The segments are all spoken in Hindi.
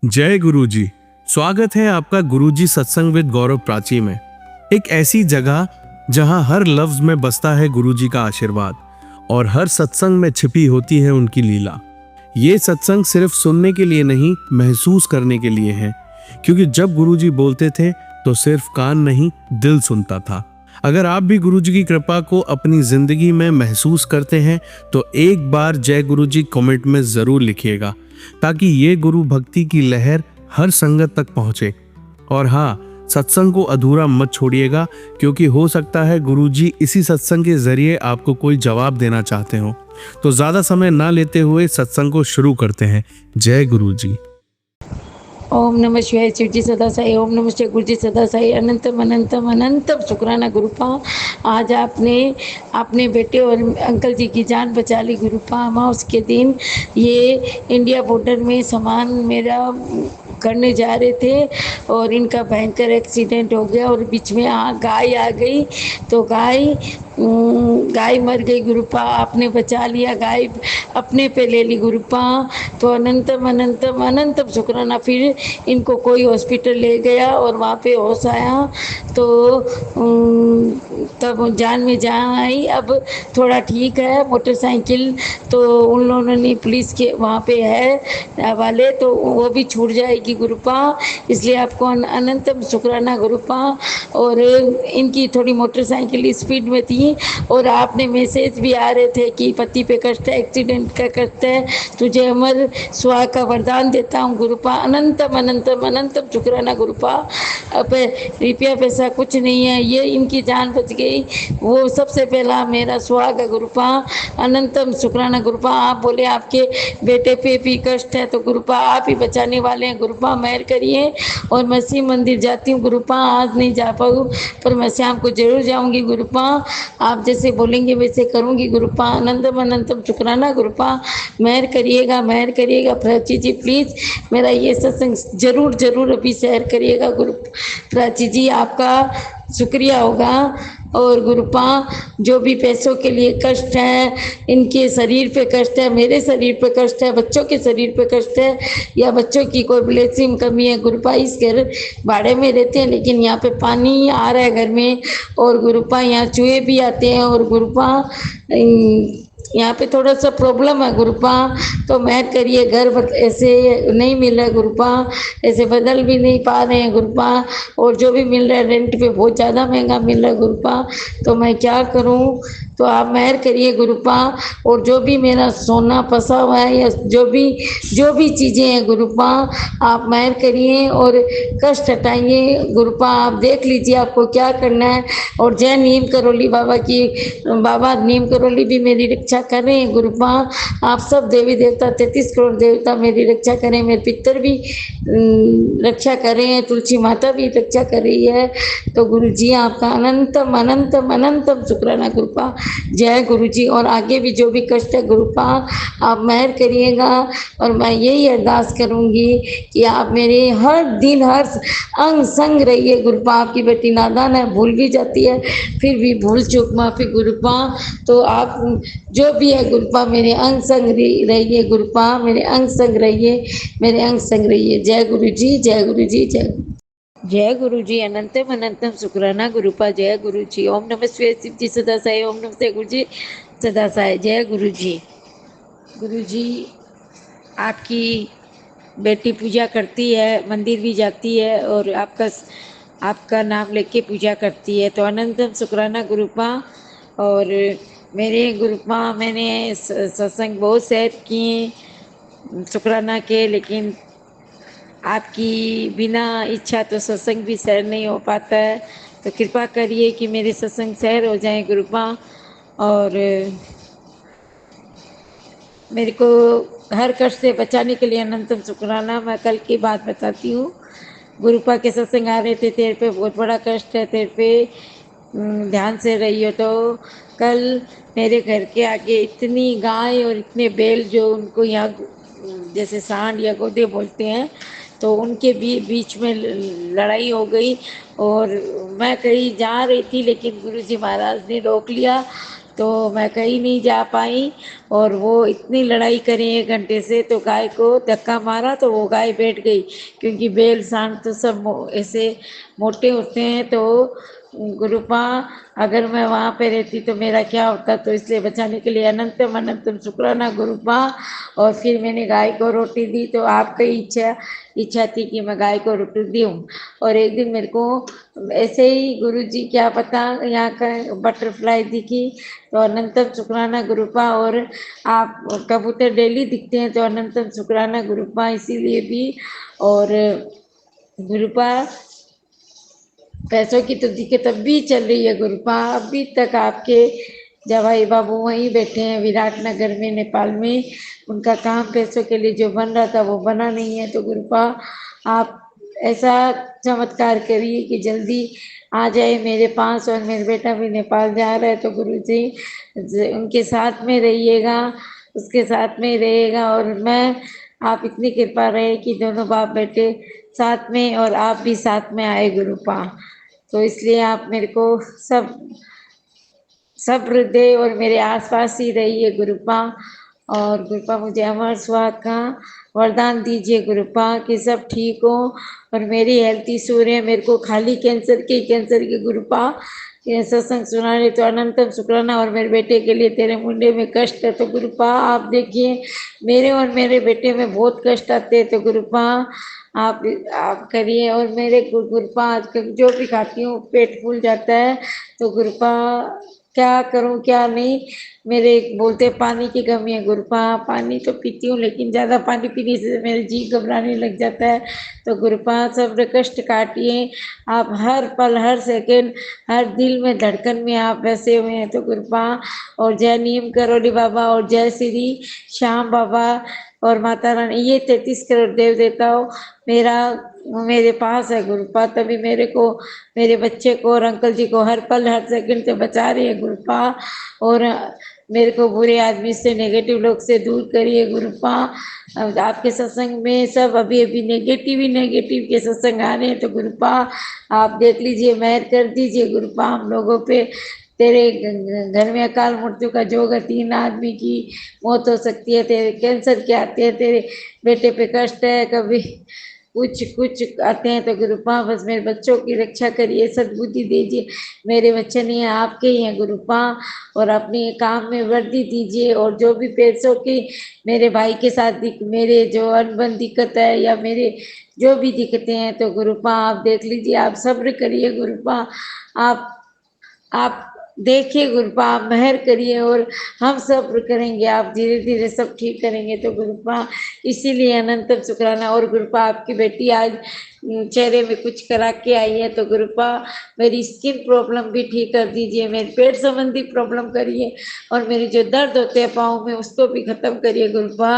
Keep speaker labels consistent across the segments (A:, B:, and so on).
A: जय गुरुजी। स्वागत है आपका गुरुजी सत्संग विद गौरव प्राची में। एक ऐसी जगह जहां हर लफ्ज में बसता है गुरुजी का आशीर्वाद और हर सत्संग में छिपी होती है उनकी लीला। ये सत्संग सिर्फ सुनने के लिए नहीं, महसूस करने के लिए है, क्योंकि जब गुरुजी बोलते थे तो सिर्फ कान नहीं, दिल सुनता था। अगर आप भी गुरुजी की कृपा को अपनी जिंदगी में महसूस करते हैं तो एक बार जय गुरुजी कमेंट में जरूर लिखिएगा, ताकि ये गुरु भक्ति की लहर हर संगत तक पहुंचे। और हाँ, सत्संग को अधूरा मत छोड़िएगा, क्योंकि हो सकता है गुरुजी इसी सत्संग के जरिए आपको कोई जवाब देना चाहते हो। तो ज्यादा समय ना लेते हुए सत्संग को शुरू करते हैं। जय गुरुजी।
B: ओम नमः शिवाय। शिवजी सदा साई। ओम नमः शिवाय। गुरुजी सदा साई। अनंतम अनंतम अनंतम शुक्राना गुरुपा। आज आपने अपने बेटे और अंकल जी की जान बचा ली गुरुपा। अमावस के दिन ये इंडिया बॉर्डर में सामान मेरा करने जा रहे थे और इनका भयंकर एक्सीडेंट हो गया और बीच में गाय आ गई तो गाय मर गई गुरुपा। आपने बचा लिया, गाय अपने पे ले ली गुरुपा। तो अनंतम अनंतम अनंतम शुक्राना। फिर इनको कोई हॉस्पिटल ले गया और वहाँ पे होश आया तो तब जान में जान आई। अब थोड़ा ठीक है। मोटरसाइकिल तो उन लोगों ने पुलिस के वहाँ पे है वाले, तो वो भी छूट जाएगी गुरुपा। इसलिए आपको अनंतम शुक्राना गुरुपा। और इनकी थोड़ी मोटरसाइकिल स्पीड में थी और आपने मैसेज भी आ रहे थे कि पति पे कष्ट है, एक्सीडेंट का कष्ट है, तुझे अमर सुहा का वरदान देता हूँ गुरुपा। अनंतम अनंतम अनंतम शुक्राना गुरुपा। अब रुपया पैसा कुछ नहीं है, ये इनकी जान बच गई, वो सबसे पहला मेरा सुहाग है गुरुपा। अनंतम शुक्राना गुरुपा। आप बोले आपके बेटे पे भी कष्ट है तो गुरुपा आप ही बचाने वाले हैं गुरुपा, मेहर करिए। और मसीह मंदिर जाती हूँ गुरुपा, आज नहीं जा पाऊँ पर मैं शाम को जरूर जाऊँगी गुरुपा। आप जैसे बोलेंगे वैसे करूँगी गुरुपा। अनंतम अनंतम शुक्राना गुरुपा, मेहर करिएगा, मेहर करिएगा। प्राची जी प्लीज़ मेरा ये सत्संग जरूर जरूर अभी शेयर करिएगा गुरु। प्राची जी आपका शुक्रिया होगा। और गुरुपा जो भी पैसों के लिए कष्ट है, इनके शरीर पे कष्ट है, मेरे शरीर पे कष्ट है, बच्चों के शरीर पे कष्ट है, या बच्चों की कोई ब्लेसिंग कमी है गुरुपा। इस घर भाड़े में रहते हैं लेकिन यहाँ पे पानी आ रहा है घर में और गुरुपा यहाँ चूहे भी आते हैं और गुरुपा यहाँ पे थोड़ा सा प्रॉब्लम है गुरुपा। तो मेहर करिए, घर ऐसे नहीं मिल रहा है गुरुपा, ऐसे बदल भी नहीं पा रहे हैं गुरुपा, और जो भी मिल रहा है रेंट पे बहुत ज़्यादा महंगा मिल रहा है गुरुपा। तो मैं क्या करूँ, तो आप मेहर करिए गुरुपा। और जो भी मेरा सोना फंसा हुआ है या जो भी चीज़ें हैं गुरुपा, आप मेहर करिए और कष्ट हटाइए गुरुपा। आप देख लीजिए आपको क्या करना है। और जय नीम करोली बाबा की, बाबा नीम करोली भी मेरी रक्षा कर रहे हैं गुरुपा। आप सब देवी देवता 33 करोड़ देवता मेरी रक्षा करें, मेरे पितर भी रक्षा कर रहे हैं, तुलसी माता भी रक्षा कर रही है। तो गुरु जी आपका अनंतम अनंतम अनंतम शुक्राना गुरुपा। जय गुरु जी। और आगे भी जो भी कष्ट है गुरुपा आप मेहर करिएगा। और मैं यही अरदास करूँगी कि आप मेरे हर दिन हर अंग संग रहिए गुरुपा। आपकी बेटी नादान है, भूल भी जाती है, फिर भी भूल चूक माफी गुरुपा। तो आप जो भी है गुरुपा मेरे अंग संग रहिए गुरुपा, मेरे अंग संग रहिए, मेरे अंग संग रहिए। जय गुरु जी, जय गुरु जी, जय गुरु जी। अनंतम अनंतम शुक्राना गुरुपा। जय गुरु जी। ओम नमः शिवाय। शिव जी सदा साई। ओम नमः शिवाय। गुरु जी सदा साई। जय गुरु जी। गुरु जी आपकी बेटी पूजा करती है, मंदिर भी जाती है और आपका नाम लेके पूजा करती है। तो अनंतम शुक्राना गुरुपा। और मेरे गुरुपा मैंने सत्संग बहुत शेयर किए शुक्राना के, लेकिन आपकी बिना इच्छा तो सत्संग भी शेयर नहीं हो पाता है। तो कृपा करिए कि मेरे सत्संग शेयर हो जाए गुरुपा। और मेरे को हर कष्ट से बचाने के लिए अनंतम शुक्राना। मैं कल की बात बताती हूँ। गुरुपा के सत्संग आ रहे थे, तेरे पे बहुत बड़ा कष्ट है, तेरे पे ध्यान से रहियो। तो कल मेरे घर के आगे इतनी गाय और इतने बैल, जो उनको यहाँ जैसे सांड या गोदे बोलते हैं, तो उनके बीच में लड़ाई हो गई। और मैं कहीं जा रही थी लेकिन गुरुजी महाराज ने रोक लिया। तो मैं कहीं नहीं जा पाई और वो इतनी लड़ाई करी 1 घंटे से, तो गाय को धक्का मारा तो वो गाय बैठ गई, क्योंकि बैल सांड तो सब ऐसे मोटे होते हैं। तो गुरुपा अगर मैं वहाँ पे रहती तो मेरा क्या होता, तो इसलिए बचाने के लिए अनंतम अनंतम शुक्राना गुरुपा। और फिर मैंने गाय को रोटी दी, तो आपकी इच्छा थी कि मैं गाय को रोटी दूँ। और एक दिन मेरे को ऐसे ही गुरुजी क्या पता यहाँ का बटरफ्लाई दिखी, तो अनंतम शुक्राना गुरुपा। और आप कबूतर डेली दिखते हैं, तो अनंतम शुक्राना गुरुपा इसीलिए भी। और गुरुपा पैसों की तो दिक्कत अब भी चल रही है गुरुपा, अभी तक आपके जवाई बाबू वहीं बैठे हैं विराट नगर में नेपाल में। उनका काम पैसों के लिए जो बन रहा था वो बना नहीं है। तो गुरुपा आप ऐसा चमत्कार करिए कि जल्दी आ जाए मेरे पास। और मेरा बेटा भी नेपाल जा रहा है, तो गुरुजी उनके साथ में रहिएगा, उसके साथ में रहेगा। और मैं आप इतनी कृपा रहे कि दोनों बाप बेटे साथ में और आप भी साथ में आए गुरुपा। तो इसलिए आप मेरे को सब्र दे और मेरे आसपास ही रहिए गुरुपा। और गुरुपा मुझे अमर सुहाग का वरदान दीजिए गुरुपा कि सब ठीक हो और मेरी हेल्थ इशू है। मेरे को खाली कैंसर के गुरुपा ये सत्संग सुनाने तो अनंतम शुक्राना। और मेरे बेटे के लिए तेरे मुंडे में कष्ट है, तो गुरुपा आप देखिए मेरे और मेरे बेटे में बहुत कष्ट आते हैं। तो गुरुपा आप करिए। और मेरे गुरुपा आजकल जो भी खाती हूँ पेट फूल जाता है, तो गुरुपा क्या करूं क्या नहीं। मेरे बोलते पानी की कमी है गुरुपा, पानी तो पीती हूँ लेकिन ज़्यादा पानी पीने से मेरे जी घबराने लग जाता है। तो गुरुपा सब्र कष्ट काटिए, आप हर पल हर सेकंड हर दिल में धड़कन में आप बसे हुए हैं। तो गुरुपा और जय नीम करोली बाबा और जय श्री श्याम बाबा और माता रानी, ये 33 करोड़ देव देवताओं मेरे पास है गुरुपा, तभी मेरे को मेरे बच्चे को और अंकल जी को हर पल हर सेकंड से बचा रही है गुरुपा। और मेरे को बुरे आदमी से नेगेटिव लोग से दूर करिए गुरुपा। आपके सत्संग में सब अभी नेगेटिव के सत्संग आ रहे हैं, तो गुरुपा आप देख लीजिए, मेहर कर दीजिए गुरुपा हम लोगों पे। तेरे घर में अकाल मृत्यु का जोग है, 3 आदमी की मौत हो सकती है, तेरे कैंसर के आते हैं, तेरे बेटे पे कष्ट है, कभी कुछ आते हैं। तो गुरुपा बस मेरे बच्चों की रक्षा करिए, सद्बुद्धि दीजिए। मेरे बच्चे नहीं है आपके ही हैं गुरुपा। और अपने काम में वृद्धि दीजिए। और जो भी पैसों की मेरे भाई के साथ मेरे जो अनबन दिक्कत है या मेरे जो भी दिक्कतें हैं, तो गुरुपा आप देख लीजिए, आप सब्र करिए गुरुपा। आप देखिए गुरुपा, आप मेहर करिए और हम सब्र करेंगे, आप धीरे धीरे सब ठीक करेंगे। तो गुरुपा इसीलिए अनंतम शुक्राना। और गुरुपा आपकी बेटी आज चेहरे में कुछ करा के आई है, तो गुरुपा मेरी स्किन प्रॉब्लम भी ठीक कर दीजिए, मेरे पेट संबंधी प्रॉब्लम करिए और मेरे जो दर्द होते हैं पाँव में उसको भी खत्म करिए गुरुपा।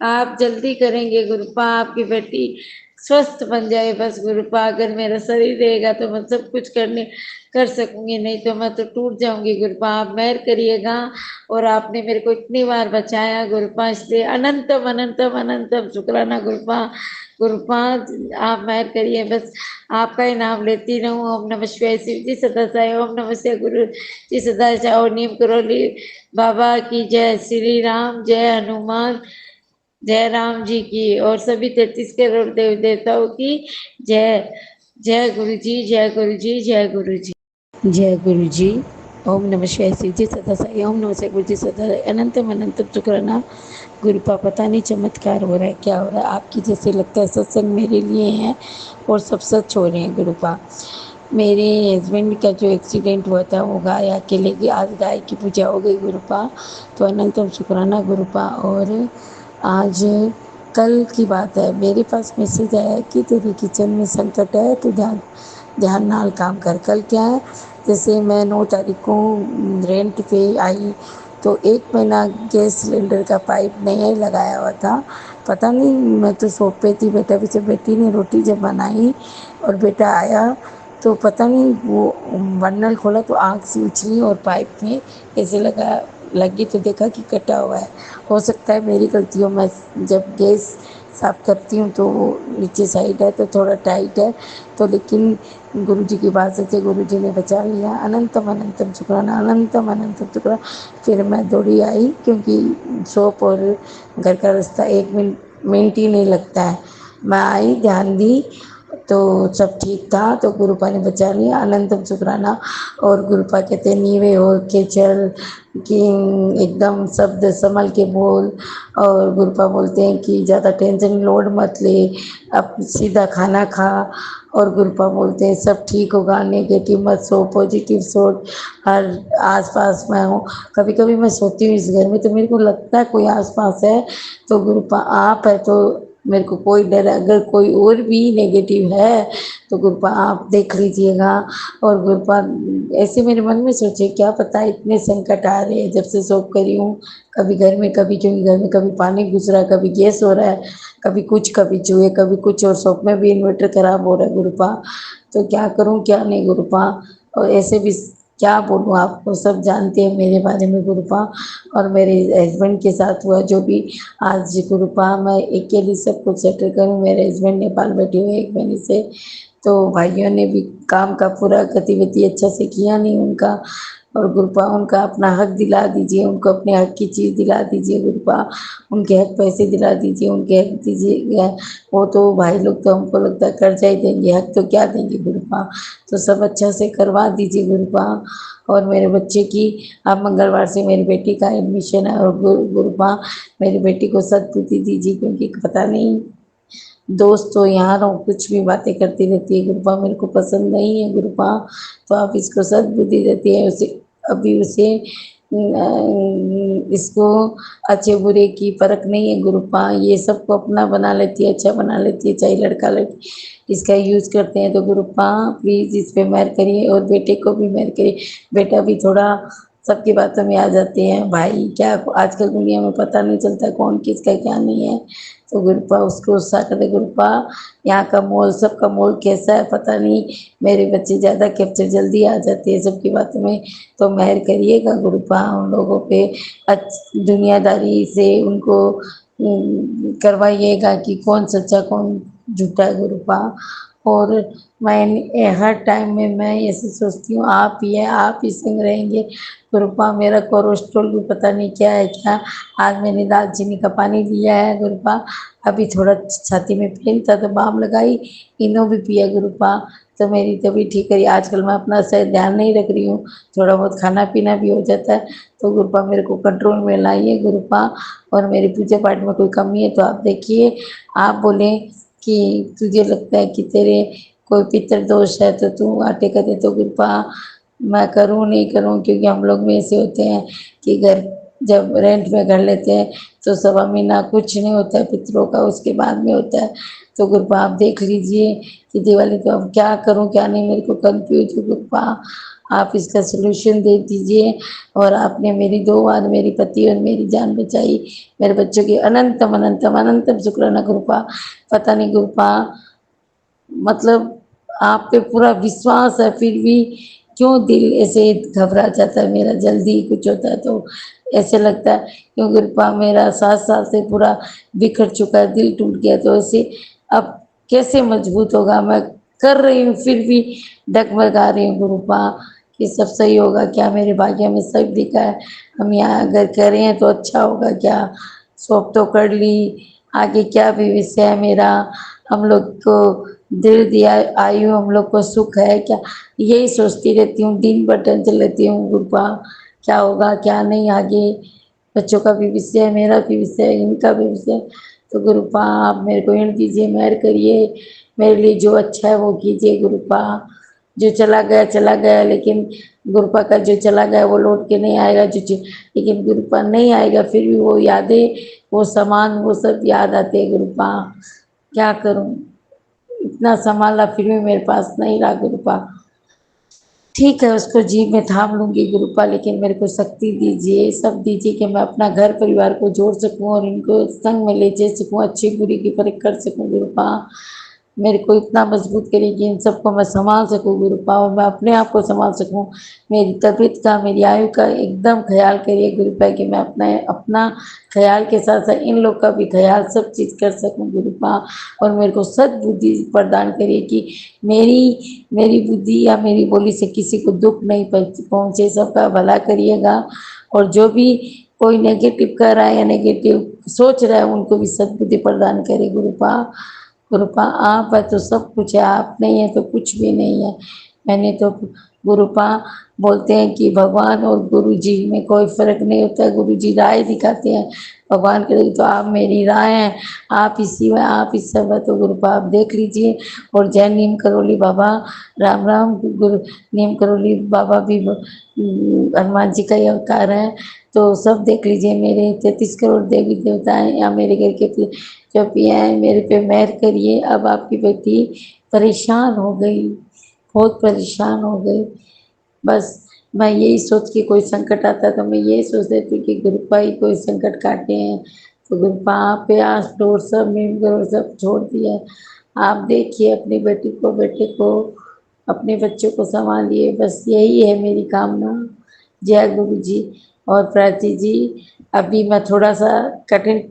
B: आप जल्दी करेंगे गुरुपा, आपकी बेटी स्वस्थ बन जाए बस गुरुपा। अगर मेरा शरीर रहेगा तो मैं सब कुछ कर सकूंगी, नहीं तो मैं तो टूट जाऊंगी गुरुपा। आप मेहर करिएगा और आपने मेरे को इतनी बार बचाया गुरुपा, इसलिए अनंतम अनंतम अनंतम शुक्राना गुरुपा। गुरुपा आप मेहर करिए, बस आपका ही नाम लेती रहूं। ओम नमः शिवाय, शिव जी सदा साई, ओम नमः शिवाय, गुरु जी सदा साई। और नीम करोली बाबा की जय, श्री राम जय, हनुमान जय, राम जी की और सभी 33 करोड़ देव देवताओं की जय। जय गुरु जी, जय गुरु जी, जय गुरु जी, जय गुरु जी। ओम नमः शिवाय, शिव जी सदा साई, ओम नमः शिवाय, गुरु जी सदा साई। अनंतम अनंतम शुक्राना गुरुपा। पता नहीं चमत्कार हो रहा है क्या हो रहा है, आपकी जैसे लगता है सत्संग मेरे लिए है और सब सच हो रहे हैं गुरुपा। मेरे हस्बैंड का जो एक्सीडेंट हुआ था वो गाय अकेले की, आज गाय की पूजा हो गई गुरुपा, तो अनंतम शुक्राना गुरुपा। और आज कल की बात है, मेरे पास मैसेज आया कि तेरे किचन में संकट है तो ध्यान नाल काम कर। कल क्या है, जैसे मैं 9 तारीख को रेंट पे आई तो 1 महीना गैस सिलेंडर का पाइप नया ही लगाया हुआ था। पता नहीं, मैं तो शॉप पे थी, बेटी ने रोटी जब बनाई और बेटा आया तो पता नहीं वो बर्नल खोला तो आग सी उछली और पाइप में ऐसे लगी तो देखा कि कटा हुआ है। हो सकता है मेरी गलती हो, मैं जब गैस साफ करती हूँ तो वो नीचे साइड है तो थोड़ा टाइट है, तो लेकिन गुरु जी की बात सच्ची, गुरु जी ने बचा लिया। अनंतम अनंतम शुक्राना, अनंतम अनंतम शुक्राना। फिर मैं दौड़ी आई, क्योंकि शॉप और घर का रास्ता 1 मिनट ही नहीं लगता है। मैं आई, ध्यान दी तो सब ठीक था, तो गुरुपा ने बचा लिया। अनंतम शुक्राना। और गुरुपा कहते नीवे हो के चल, कि एकदम शब्द संभल के बोल। और गुरुपा बोलते हैं कि ज़्यादा टेंशन लोड मत ले, अब सीधा खाना खा। और गुरुपा बोलते हैं सब ठीक होगा, नेगेटिव मत सो, पॉजिटिव सोच। हर आस पास मैं हूँ। कभी कभी मैं सोती हूँ इस घर में तो मेरे को लगता है कोई आस पास है, तो गुरुपा आप है तो मेरे को कोई डर है। अगर कोई और भी नेगेटिव है तो गुरुपा आप देख लीजिएगा। और गुरुपा ऐसे मेरे मन में सोचे, क्या पता इतने संकट आ रहे हैं जब से शॉप करी हूँ। कभी घर में, कभी क्योंकि घर में कभी पानी घुस रहा है, कभी गैस हो रहा है, कभी कुछ, कभी चूहे, कभी कुछ। और शॉप में भी इन्वर्टर खराब हो रहा है गुरुपा। तो क्या करूँ क्या नहीं गुरुपा। और ऐसे भी क्या बोलूँ आपको, सब जानते हैं मेरे बारे में गुरुपा। और मेरे हस्बैंड के साथ हुआ जो भी, आज गुरुपा मैं अकेली सब कुछ सेटल करूँ। मेरे हस्बैंड नेपाल बैठे हुए 1 महीने से, तो भाइयों ने भी काम का पूरा गतिविधि अच्छा से किया नहीं उनका। और गुरुपा उनका अपना हक दिला दीजिए, उनको अपने हक की चीज़ दिला दीजिए गुरुपा। उनके हक पैसे दिला दीजिए, उनके हक दीजिए। वो तो भाई लोग तो हमको लगता है कर्जा ही देंगे, हक तो क्या देंगे गुरुपा। तो सब अच्छा से करवा दीजिए गुरुपा। और मेरे बच्चे की, अब मंगलवार से मेरी बेटी का एडमिशन है। और गुरुपा मेरी बेटी को सद्बुद्धि दीजिए, क्योंकि पता नहीं दोस्त तो यहाँ रहो कुछ भी बातें करती रहती है गुरुपा, मेरे को पसंद नहीं है गुरुपा। तो आप इसको सद्बुद्धि देती है उसे, अभी उसे इसको अच्छे बुरे की फर्क नहीं है गुरुपा। ये सबको अपना बना लेती है, अच्छा बना लेती है, चाहे लड़का लड़की इसका यूज़ करते हैं। तो गुरुपा प्लीज़ इस पे मेहर करिए, और बेटे को भी मेहर करिए। बेटा भी थोड़ा सबकी बातों में आ जाते हैं, भाई क्या आजकल दुनिया में पता नहीं चलता कौन किसका क्या नहीं है। तो गुरुपा उसको उत्साह करे गुरुपा। यहाँ का मोल, सबका मोल कैसा है पता नहीं, मेरे बच्चे ज़्यादा कैप्चर जल्दी आ जाते हैं सबकी बातों में। तो मेहर करिएगा गुरुपा उन लोगों पे, दुनियादारी से उनको करवाइएगा कि कौन सच्चा कौन झूठा है गुरुपा। और मैं हर टाइम में मैं ऐसे सोचती हूँ आप ही है, आप ही संग रहेंगे गुरुपा। मेरा कोलेस्ट्रॉल भी पता नहीं क्या है क्या। आज मैंने दालचीनी का पानी लिया है गुरुपा। अभी थोड़ा छाती में पेन था तो बाम लगाई, इनो भी पिया गुरुपा। तो मेरी तबीयत ठीक करी। आजकल मैं अपना सही ध्यान नहीं रख रही हूँ, थोड़ा बहुत खाना पीना भी हो जाता है। तो गुरुपा मेरे को कंट्रोल में लाइए गुरुपा। और मेरे पूजा पाठ में कोई कमी है तो आप देखिए। आप बोले कि तुझे लगता है कि तेरे कोई पितर दोष है तो तू आटे का दे, तो गुरुपा मैं करूँ नहीं करूँ, क्योंकि हम लोग में ऐसे होते हैं कि घर जब रेंट में घर लेते हैं तो सवा महीना कुछ नहीं होता है पितरों का, उसके बाद में होता है। तो गुरुपा आप देख लीजिए कि दिवाली तो अब क्या करूं क्या नहीं, मेरे को कंफ्यूज है गुरुपा। आप इसका सलूशन दे दीजिए। और आपने मेरी 2 बार मेरी पति और मेरी जान बचाई, मेरे बच्चों की अनंतम अनंतम अनंतम शुक्राना गुरुपा। पता नहीं गुरुपा, मतलब आप पे पूरा विश्वास है फिर भी क्यों दिल ऐसे घबरा जाता है मेरा, जल्दी कुछ होता है तो ऐसे लगता है क्यों गुरुपा। मेरा 7 साल से पूरा बिखर चुका है, दिल टूट गया, तो ऐसे अब कैसे मजबूत होगा। मैं कर रही हूँ फिर भी डगमगा रही हूँ गुरुपा कि सब सही होगा क्या, मेरे भाग्य में सब लिखा है। हम यहाँ अगर करें तो अच्छा होगा क्या। शॉप तो कर ली, आगे क्या भविष्य है मेरा। हम लोग को दीर्घ दिया आयु, हम लोग को सुख है क्या, यही सोचती रहती हूँ, दिन भर टेंशन लेती हूँ गुरुपा। क्या होगा क्या नहीं आगे, बच्चों का भी विषय है, मेरा भी विषय है, इनका भी विषय है। तो गुरुपा आप मेरे को इन दीजिए, मेहर करिए, मेरे लिए जो अच्छा है वो कीजिए गुरुपा। जो चला गया, लेकिन गुरुपा का जो चला गया वो लौट के नहीं आएगा। लेकिन गुरुपा नहीं आएगा फिर भी वो यादें, वो सामान, वो सब याद आते हैं गुरुपा। क्या करूं, इतना संभाला फिर भी मेरे पास नहीं रहा गुरुपा। ठीक है उसको जी मैं थाम लूंगी गुरुपा, लेकिन मेरे को शक्ति दीजिए, सब दीजिए कि मैं अपना घर परिवार को जोड़ सकूं और इनको संग में ले जा सकूं, अच्छी बुरी की परख कर सकूं गुरुपा। मेरे को इतना मजबूत करिए कि इन सबको मैं संभाल सकूं गुरुपा, और मैं अपने आप को संभाल सकूं। मेरी तबीयत का, मेरी आयु का एकदम ख्याल करिए गुरुपा, कि मैं अपना अपना ख्याल के साथ साथ इन लोग का भी ख्याल सब चीज़ कर सकूं गुरुपा। और मेरे को सद्बुद्धि प्रदान करिए कि मेरी मेरी बुद्धि या मेरी बोली से किसी को दुख नहीं पहुंचे, सबका भला करिएगा। और जो भी कोई नेगेटिव कर रहा है या नेगेटिव सोच रहा है, उनको भी सद्बुद्धि प्रदान करे गुरुपा। गुरुपा आप है तो सब कुछ है, आप नहीं है तो कुछ भी नहीं है। मैंने तो गुरुपा बोलते हैं कि भगवान और गुरु जी में कोई फर्क नहीं होता है, गुरु जी राह दिखाते हैं। भगवान करे तो आप मेरी राह हैं, आप इसी में, आप इस सब है, तो गुरुपा आप देख लीजिए। और जय नीम करोली बाबा, राम राम। गुरु नीम करोली बाबा भी हनुमान जी का ही अवतार है, तो सब देख लीजिए। मेरे 33 करोड़ देवी देवता हैं, या मेरे घर के जो भी हैं, मेरे पे मेहर करिए। अब आपकी बेटी परेशान हो गई, बहुत परेशान हो गई। बस मैं यही सोच के, कोई संकट आता तो मैं यही सोच देती कि गुरुपा ही कोई संकट काटे हैं, तो गुरुपा आप पे आस डोर सब नीम करोड़ सब छोड़ दिया। आप देखिए अपनी बेटी को, बेटे को, अपने बच्चों को संभालिए, बस यही है मेरी कामना। जय गुरु जी। और प्राची जी, अभी मैं थोड़ा सा कठिन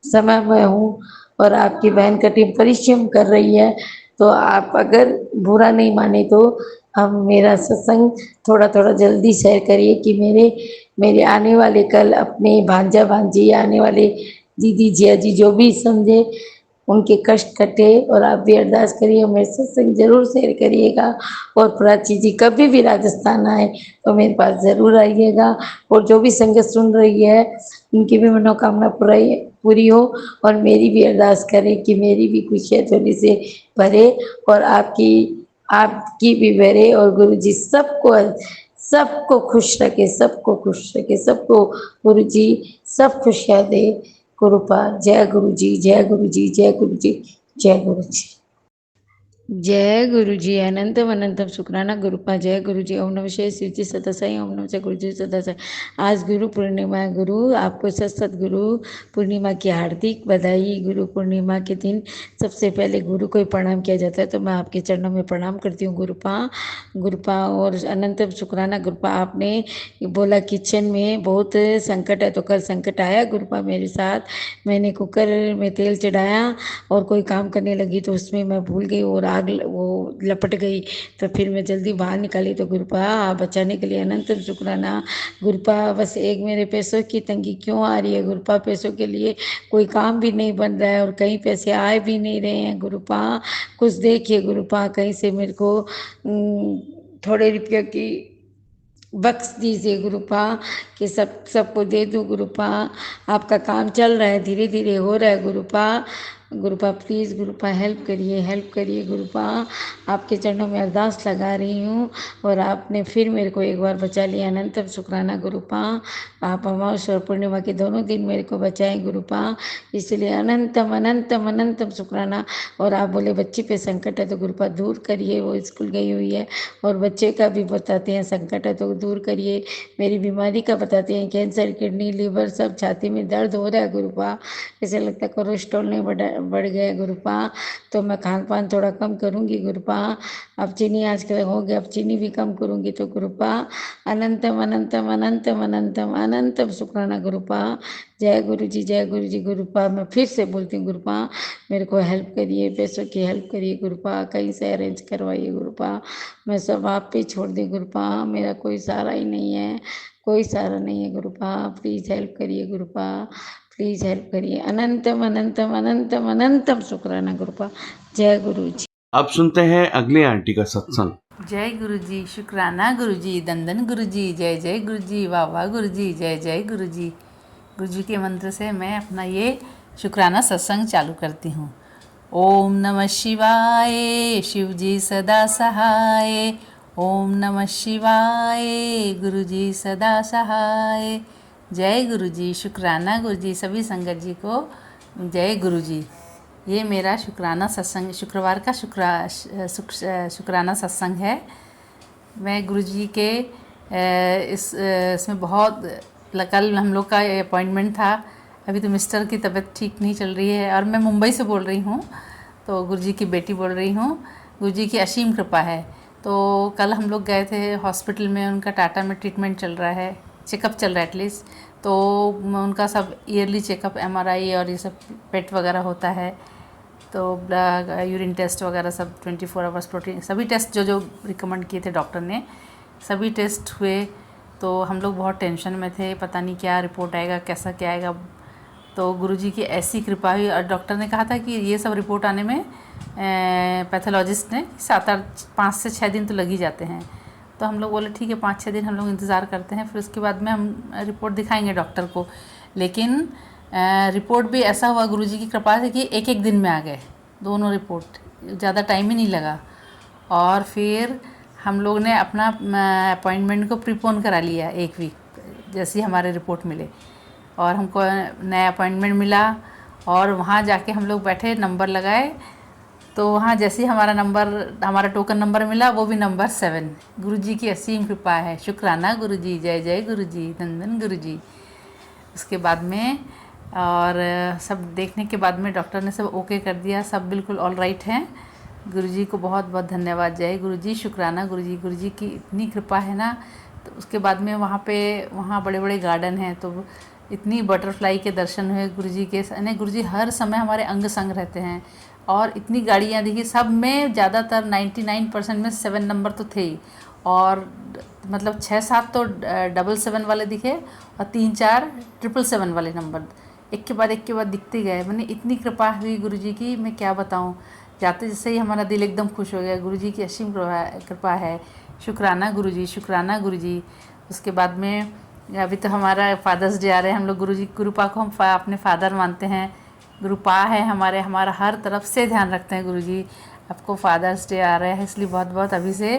B: समय में हूँ, और आपकी बहन कठिन परिश्रम कर रही है, तो आप अगर बुरा नहीं माने तो हम मेरा सत्संग थोड़ा थोड़ा जल्दी शेयर करिए, कि मेरे आने वाले कल अपने भांजा भांजी, आने वाले दीदी जिया जी जो भी समझे, उनके कष्ट कटे। और आप भी अरदास करिए, मेरे सत्संग जरूर शेयर करिएगा। और प्राची जी कभी भी राजस्थान आए तो मेरे पास ज़रूर आइएगा। और जो भी संगत सुन रही है, उनकी भी मनोकामना पूरी हो। और मेरी भी अरदास करें कि मेरी भी खुशियाँ थोड़ी से भरे, और आपकी भी भरे। और गुरु जी सबको खुश रखे, सबको खुश रखे, सबको गुरु जी सब खुशियाँ दे। कृपा। जय गुरु जी, जय गुरु जी, जय गुरु जी, जय गुरु जी। जय गुरु जी। अनंतम अनंतम शुक्राना गुरुपा। जय गुरु जी। ओम नमः शिवाय। शिव जी सदा साई। ओम नमः गुरु जी सदा साई। आज गुरु पूर्णिमा है। गुरु आपको सत गुरु पूर्णिमा की हार्दिक बधाई। गुरु पूर्णिमा के दिन सबसे पहले गुरु को ही प्रणाम किया जाता है, तो मैं आपके चरणों में प्रणाम करती हूँ गुरुपा। गुरुपा और अनंतम शुक्राना गुरुपा। आपने बोला किचन में बहुत संकट है, तो कल संकट आया गुरुपा मेरे साथ। मैंने कुकर में तेल चढ़ाया और कोई काम करने लगी, तो उसमें मैं भूल गई और आग वो लपट गई। तो फिर मैं जल्दी बाहर निकाली। तो गुरुपा आप बचाने के लिए अनंत शुक्राना गुरुपा। बस एक मेरे पैसों की तंगी क्यों आ रही है गुरुपा, पैसों के लिए कोई काम भी नहीं बन रहा है और कहीं पैसे आए भी नहीं रहे हैं गुरुपा। कुछ देखिए गुरुपा, कहीं से मेरे को थोड़े रुपये की बख्श दीजिए गुरुपा, कि सबको दे दूँ गुरुपा। आपका काम चल रहा है, धीरे धीरे हो रहा है गुरुपा। गुरुपा प्लीज़ गुरुपा हेल्प करिए गुरुपा। आपके चरणों में अरदास लगा रही हूँ, और आपने फिर मेरे को एक बार बचा लिया। अनंतम शुक्राना गुरुपा। आप अमावस्या और पूर्णिमा के दोनों दिन मेरे को बचाएं गुरुपा, इसलिए अनंतम अनंतम अनंतम शुक्राना। और आप बोले बच्ची पे संकट है तो गुरुपा दूर करिए, वो स्कूल गई हुई है, और बच्चे का भी बताते हैं संकट है तो दूर करिए। मेरी बीमारी का बताते हैं, कैंसर, किडनी, लीवर सब, छाती में दर्द हो रहा है गुरुपा। ऐसे लगता है कोलेस्ट्रॉल नहीं बढ़ गया गुरुपा, तो मैं खान पान थोड़ा कम करूँगी गुरुपा। अब चीनी आजकल हो गया, अब चीनी भी कम करूँगी तो गुरुपा। अनंतम अनंतम अनंतम अनंतम अनंतम शुक्राना गुरुपा। जय गुरु जी, जय गुरु जी गुरुपा। मैं फिर से बोलती हूँ गुरुपा, मेरे को हेल्प करिए, पैसों की हेल्प करिए गुरुपा, कहीं से अरेंज करवाइए गुरुपा। मैं सब आप पे छोड़ दी गुरुपा, मेरा कोई सहारा ही नहीं है, कोई सहारा नहीं है गुरुपा। प्लीज़ हेल्प करिए गुरुपा, प्लीज़ हेल्प करिए। अनंतम अनंतम अनंतम अनंतम शुक्राना गुरुपा। जय गुरु जी।
A: अब सुनते हैं अगली आंटी का सत्संग।
C: जय गुरु जी, शुक्राना गुरु जी, दंदन गुरु जी, जय जय गुरु जी, वाह वाह गुरु जी, जय जय गुरु जी। गुरु जी के मंत्र से मैं अपना ये शुक्राना सत्संग चालू करती हूँ। ओम नमः शिवाय, शिव जी सदा सहाय। ओम नमः शिवाय, गुरु जी सदा सहाय। जय गुरु जी, शुक्राना गुरु जी, सभी संगत जी को जय गुरु जी। ये मेरा शुक्राना सत्संग, शुक्रवार का शुक्राना सत्संग है। मैं गुरुजी के इसमें बहुत, कल हम लोग का अपॉइंटमेंट था। अभी तो मिस्टर की तबीयत ठीक नहीं चल रही है, और मैं मुंबई से बोल रही हूँ, तो गुरुजी की बेटी बोल रही हूँ। गुरुजी की असीम कृपा है। तो कल हम लोग गए थे हॉस्पिटल में, उनका टाटा में ट्रीटमेंट चल रहा है, चेकअप चल रहा है एटलीस्ट। तो उनका सब ईयरली चेकअप, MRI और ये सब पेट वगैरह होता है। तो यूरिन टेस्ट वगैरह सब 24 आवर्स, प्रोटीन, सभी टेस्ट जो जो रिकमेंड किए थे डॉक्टर ने, सभी टेस्ट हुए। तो हम लोग बहुत टेंशन में थे, पता नहीं क्या रिपोर्ट आएगा, कैसा क्या आएगा। तो गुरुजी की ऐसी कृपा हुई, और डॉक्टर ने कहा था कि ये सब रिपोर्ट आने में पैथोलॉजिस्ट ने 5 से 6 दिन तो लग ही जाते हैं। तो हम लोग बोले ठीक है, 5-6 दिन हम लोग इंतज़ार करते हैं, फिर उसके बाद में हम रिपोर्ट दिखाएंगे डॉक्टर को। लेकिन रिपोर्ट भी ऐसा हुआ गुरुजी की कृपा से कि एक दिन में आ गए दोनों रिपोर्ट, ज़्यादा टाइम ही नहीं लगा। और फिर हम लोग ने अपना अपॉइंटमेंट को प्रीपोन करा लिया 1 वीक, जैसे ही हमारे रिपोर्ट मिले, और हमको नया अपॉइंटमेंट मिला। और वहाँ जाके हम लोग बैठे, नंबर लगाए, तो वहाँ जैसे ही हमारा टोकन नंबर मिला, वो भी नंबर 7। गुरुजी की असीम कृपा है, शुक्राना गुरुजी, जय जय गुरुजी, नंदन गुरुजी। उसके बाद में और सब देखने के बाद में डॉक्टर ने सब ओके कर दिया, सब बिल्कुल ऑल राइट हैं। गुरुजी को बहुत बहुत धन्यवाद, जय गुरुजी, शुक्राना गुरुजी। गुरुजी की इतनी कृपा है ना। तो उसके बाद में वहाँ बड़े बड़े गार्डन हैं, तो इतनी बटरफ्लाई के दर्शन हुए गुरुजी के। यानी गुरुजी हर समय हमारे अंग संग रहते हैं। और इतनी गाड़ियाँ दिखी, सब में ज़्यादातर 99% में 7 नंबर तो थे ही, और मतलब 6-7 तो 777 वाले दिखे, और 3-4 777 वाले नंबर एक के बाद दिखते गए। मैंने इतनी कृपा हुई गुरुजी की, मैं क्या बताऊँ। जाते जैसे ही हमारा दिल एकदम खुश हो गया। गुरुजी की असीम कृपा है, शुक्राना गुरुजी, शुक्राना गुरुजी। उसके बाद में अभी तो हमारा फादर्स डे आ रहे हैं। हम लोग गुरुपा को हम अपने फादर मानते हैं। गुरुपा है हमारा हर तरफ से ध्यान रखते हैं गुरुजी। आपको फादर्स डे आ रहा है, इसलिए बहुत बहुत अभी से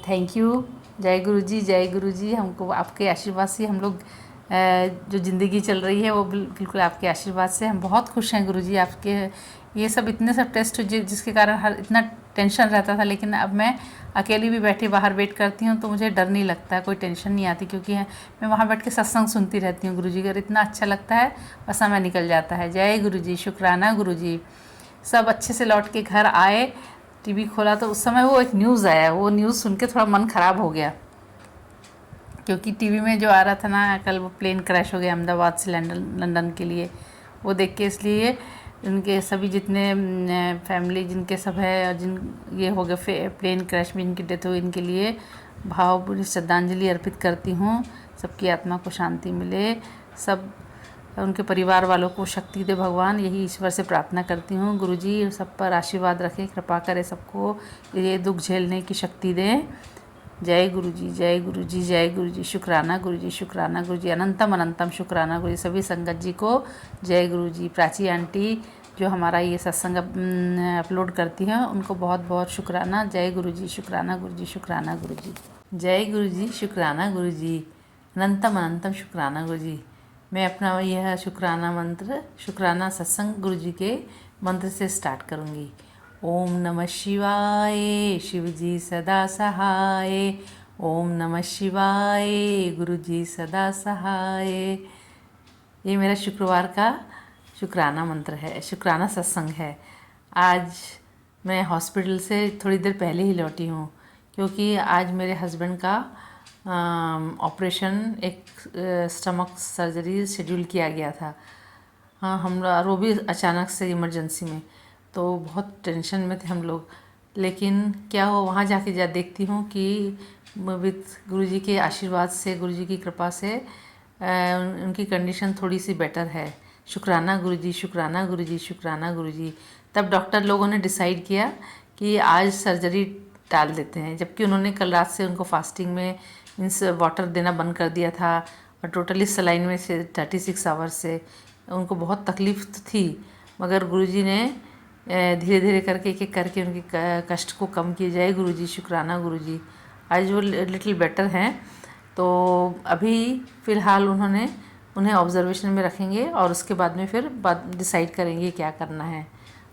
C: थैंक यू। जय गुरुजी, जय गुरुजी। हमको आपके आशीर्वाद से हम लोग जो ज़िंदगी चल रही है वो बिल्कुल आपके आशीर्वाद से हम बहुत खुश हैं गुरुजी। आपके ये सब इतने सब टेस्ट जिसके कारण इतना टेंशन रहता था, लेकिन अब मैं अकेली भी बैठी बाहर वेट करती हूँ, तो मुझे डर नहीं लगता, कोई टेंशन नहीं आती, क्योंकि मैं वहाँ बैठ के सत्संग सुनती रहती हूँ गुरुजी का। इतना अच्छा लगता है और समय निकल जाता है। जय गुरुजी, शुक्राना गुरुजी। सब अच्छे से लौट के घर आए, टीवी खोला तो उस समय वो एक न्यूज़ आया। वो न्यूज़ सुन के थोड़ा मन ख़राब हो गया, क्योंकि टीवी में जो आ रहा था ना, कल वो प्लेन क्रैश हो गया अहमदाबाद से लंदन के लिए। वो देख के इसलिए उनके सभी जितने फैमिली जिनके सब है, और जिन ये हो गया प्लेन क्रैश में जिनकी डेथ हुई, इनके लिए भावपूर्ण श्रद्धांजलि अर्पित करती हूँ। सबकी आत्मा को शांति मिले, सब उनके परिवार वालों को शक्ति दे भगवान, यही ईश्वर से प्रार्थना करती हूँ। गुरुजी सब पर आशीर्वाद रखें, कृपा करे, सबको ये दुख झेलने की शक्ति दें। जय गुरुजी, जय गुरुजी, जय गुरुजी, शुक्राना गुरुजी, शुक्राना गुरुजी, अनंतम अनंतम शुक्राना गुरुजी। सभी संगत जी को जय गुरुजी। प्राची आंटी जो हमारा ये सत्संग अपलोड करती हैं, उनको बहुत बहुत शुक्राना। जय गुरुजी, शुक्राना गुरुजी, शुक्राना गुरुजी। जय गुरुजी, शुक्राना गुरुजी, अनंतम अनंतम शुक्राना गुरुजी। मैं अपना यह शुक्राना मंत्र, शुक्राना सत्संग गुरुजी के मंत्र से स्टार्ट करूँगी। ओम नमः शिवाय, शिवजी सदा सहाय। ओम नमः शिवाय, गुरुजी सदा सहाय। ये मेरा शुक्रवार का शुक्राना मंत्र है, शुक्राना सत्संग है। आज मैं हॉस्पिटल से थोड़ी देर पहले ही लौटी हूँ, क्योंकि आज मेरे हस्बैंड का ऑपरेशन, एक स्टमक सर्जरी शेड्यूल किया गया था। हाँ, वो भी अचानक से इमरजेंसी में, तो बहुत टेंशन में थे हम लोग। लेकिन क्या हो, वहाँ जाके देखती हूँ कि विद गुरुजी के आशीर्वाद से, गुरुजी की कृपा से उनकी कंडीशन थोड़ी सी बेटर है। शुक्राना गुरुजी, शुक्राना गुरुजी, शुक्राना गुरुजी। तब डॉक्टर लोगों ने डिसाइड किया कि आज सर्जरी टाल देते हैं, जबकि उन्होंने कल रात से उनको फास्टिंग में मीन्स वाटर देना बंद कर दिया था, और टोटली सलाइन में से 36 आवर्स से उनको बहुत तकलीफ थी। मगर गुरुजी ने धीरे धीरे करके एक एक करके उनके कष्ट को कम किया। जाए गुरुजी, शुक्राना गुरुजी। आज वो लिटिल बेटर हैं। तो अभी फ़िलहाल उन्हें ऑब्जर्वेशन में रखेंगे, और उसके बाद में फिर डिसाइड करेंगे क्या करना है,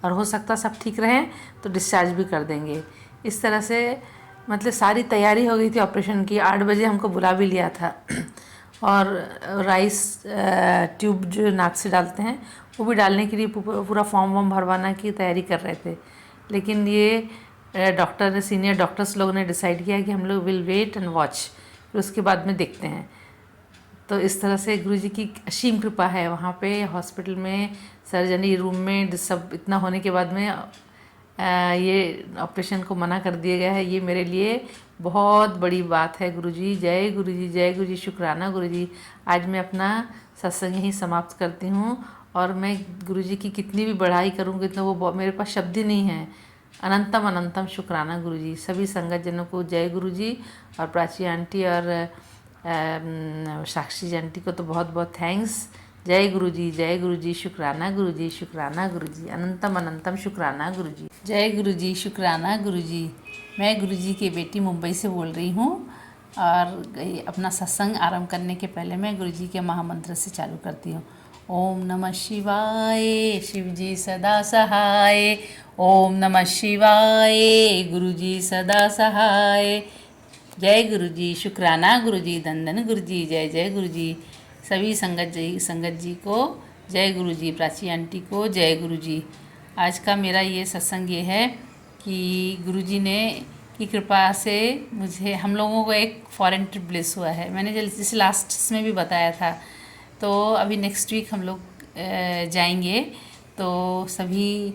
C: और हो सकता सब ठीक रहें तो डिस्चार्ज भी कर देंगे। इस तरह से मतलब सारी तैयारी हो गई थी ऑपरेशन की। 8 बजे हमको बुला भी लिया था, और राइस ट्यूब जो नाक से डालते हैं वो भी डालने के लिए पूरा फॉर्म वॉर्म भरवाना की तैयारी कर रहे थे। लेकिन ये डॉक्टर ने, सीनियर डॉक्टर्स लोगों ने डिसाइड किया कि हम लोग विल वेट एंड वॉच, फिर उसके बाद में देखते हैं। तो इस तरह से गुरुजी की असीम कृपा है वहाँ पे हॉस्पिटल में, सर्जरी रूम में सब इतना होने के बाद में ये ऑपरेशन को मना कर दिया गया है। ये मेरे लिए बहुत बड़ी बात है। गुरुजी जय गुरुजी, जय गुरुजी, शुक्राना गुरुजी। आज मैं अपना सत्संग यहीं समाप्त करती हूँ और मैं गुरुजी की कितनी भी बढ़ाई करूँगी तो वो मेरे पास शब्द ही नहीं है। अनंतम अनंतम शुक्राना गुरुजी। सभी संगत जनों को जय गुरुजी, और प्राची आंटी और साक्षी आंटी को तो बहुत बहुत थैंक्स। जय गुरुजी, जय गुरुजी, शुक्राना गुरुजी, शुक्राना गुरुजी, अनंतम अनंतम शुक्राना गुरुजी। जय गुरुजी, शुक्राना गुरुजी। मैं गुरुजी की बेटी मुंबई से बोल रही हूँ और अपना सत्संग आरंभ करने के पहले मैं गुरुजी के महामंत्र से चालू करती हूँ। ओम नमः शिवाय, शिवजी सदा सहाय। ओम नमः शिवाय, गुरुजी सदा सहाय। जय गुरुजी, शुक्राना गुरुजी, दंदन गुरुजी, जय जय गुरुजी। सभी संगत जी को जय गुरुजी, प्राची आंटी को जय गुरुजी। आज का मेरा ये सत्संग ये है कि गुरुजी ने की कृपा से मुझे, हम लोगों को एक फॉरेन ट्रिप ब्लेस हुआ है। मैंने जैसे लास्ट में भी बताया था, तो अभी नेक्स्ट वीक हम लोग जाएंगे। तो सभी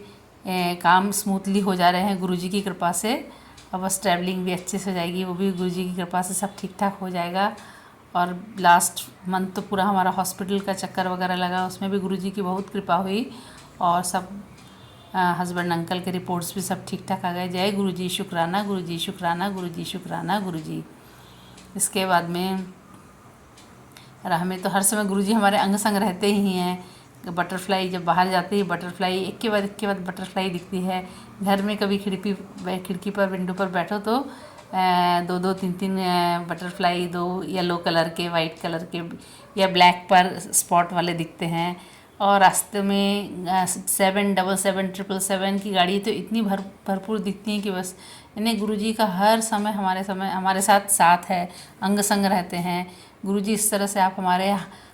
C: काम स्मूथली हो जा रहे हैं गुरुजी की कृपा से, और बस ट्रैवलिंग भी अच्छे से हो जाएगी, वो भी गुरुजी की कृपा से सब ठीक ठाक हो जाएगा। और लास्ट मंथ तो पूरा हमारा हॉस्पिटल का चक्कर वगैरह लगा, उसमें भी गुरुजी की बहुत कृपा हुई और सब हस्बैंड अंकल के रिपोर्ट्स भी सब ठीक ठाक आ गए। जय गुरुजी, शुक्राना गुरुजी, शुक्राना गुरुजी, शुक्राना गुरुजी। इसके बाद में हमें तो हर समय गुरुजी हमारे अंग संग रहते ही हैं। बटरफ्लाई जब बाहर जाते ही बटरफ्लाई एक के बाद बटरफ्लाई दिखती है। घर में कभी खिड़की पर विंडो पर बैठो तो दो दो तीन तीन बटरफ्लाई, दो येलो कलर के, वाइट कलर के या ब्लैक पर स्पॉट वाले दिखते हैं। और रास्ते में 777 की तो इतनी भरपूर दिखती हैं कि बस, यानी गुरुजी का हर समय हमारे साथ है, अंग संग रहते हैं। गुरुजी इस तरह से आप हमारे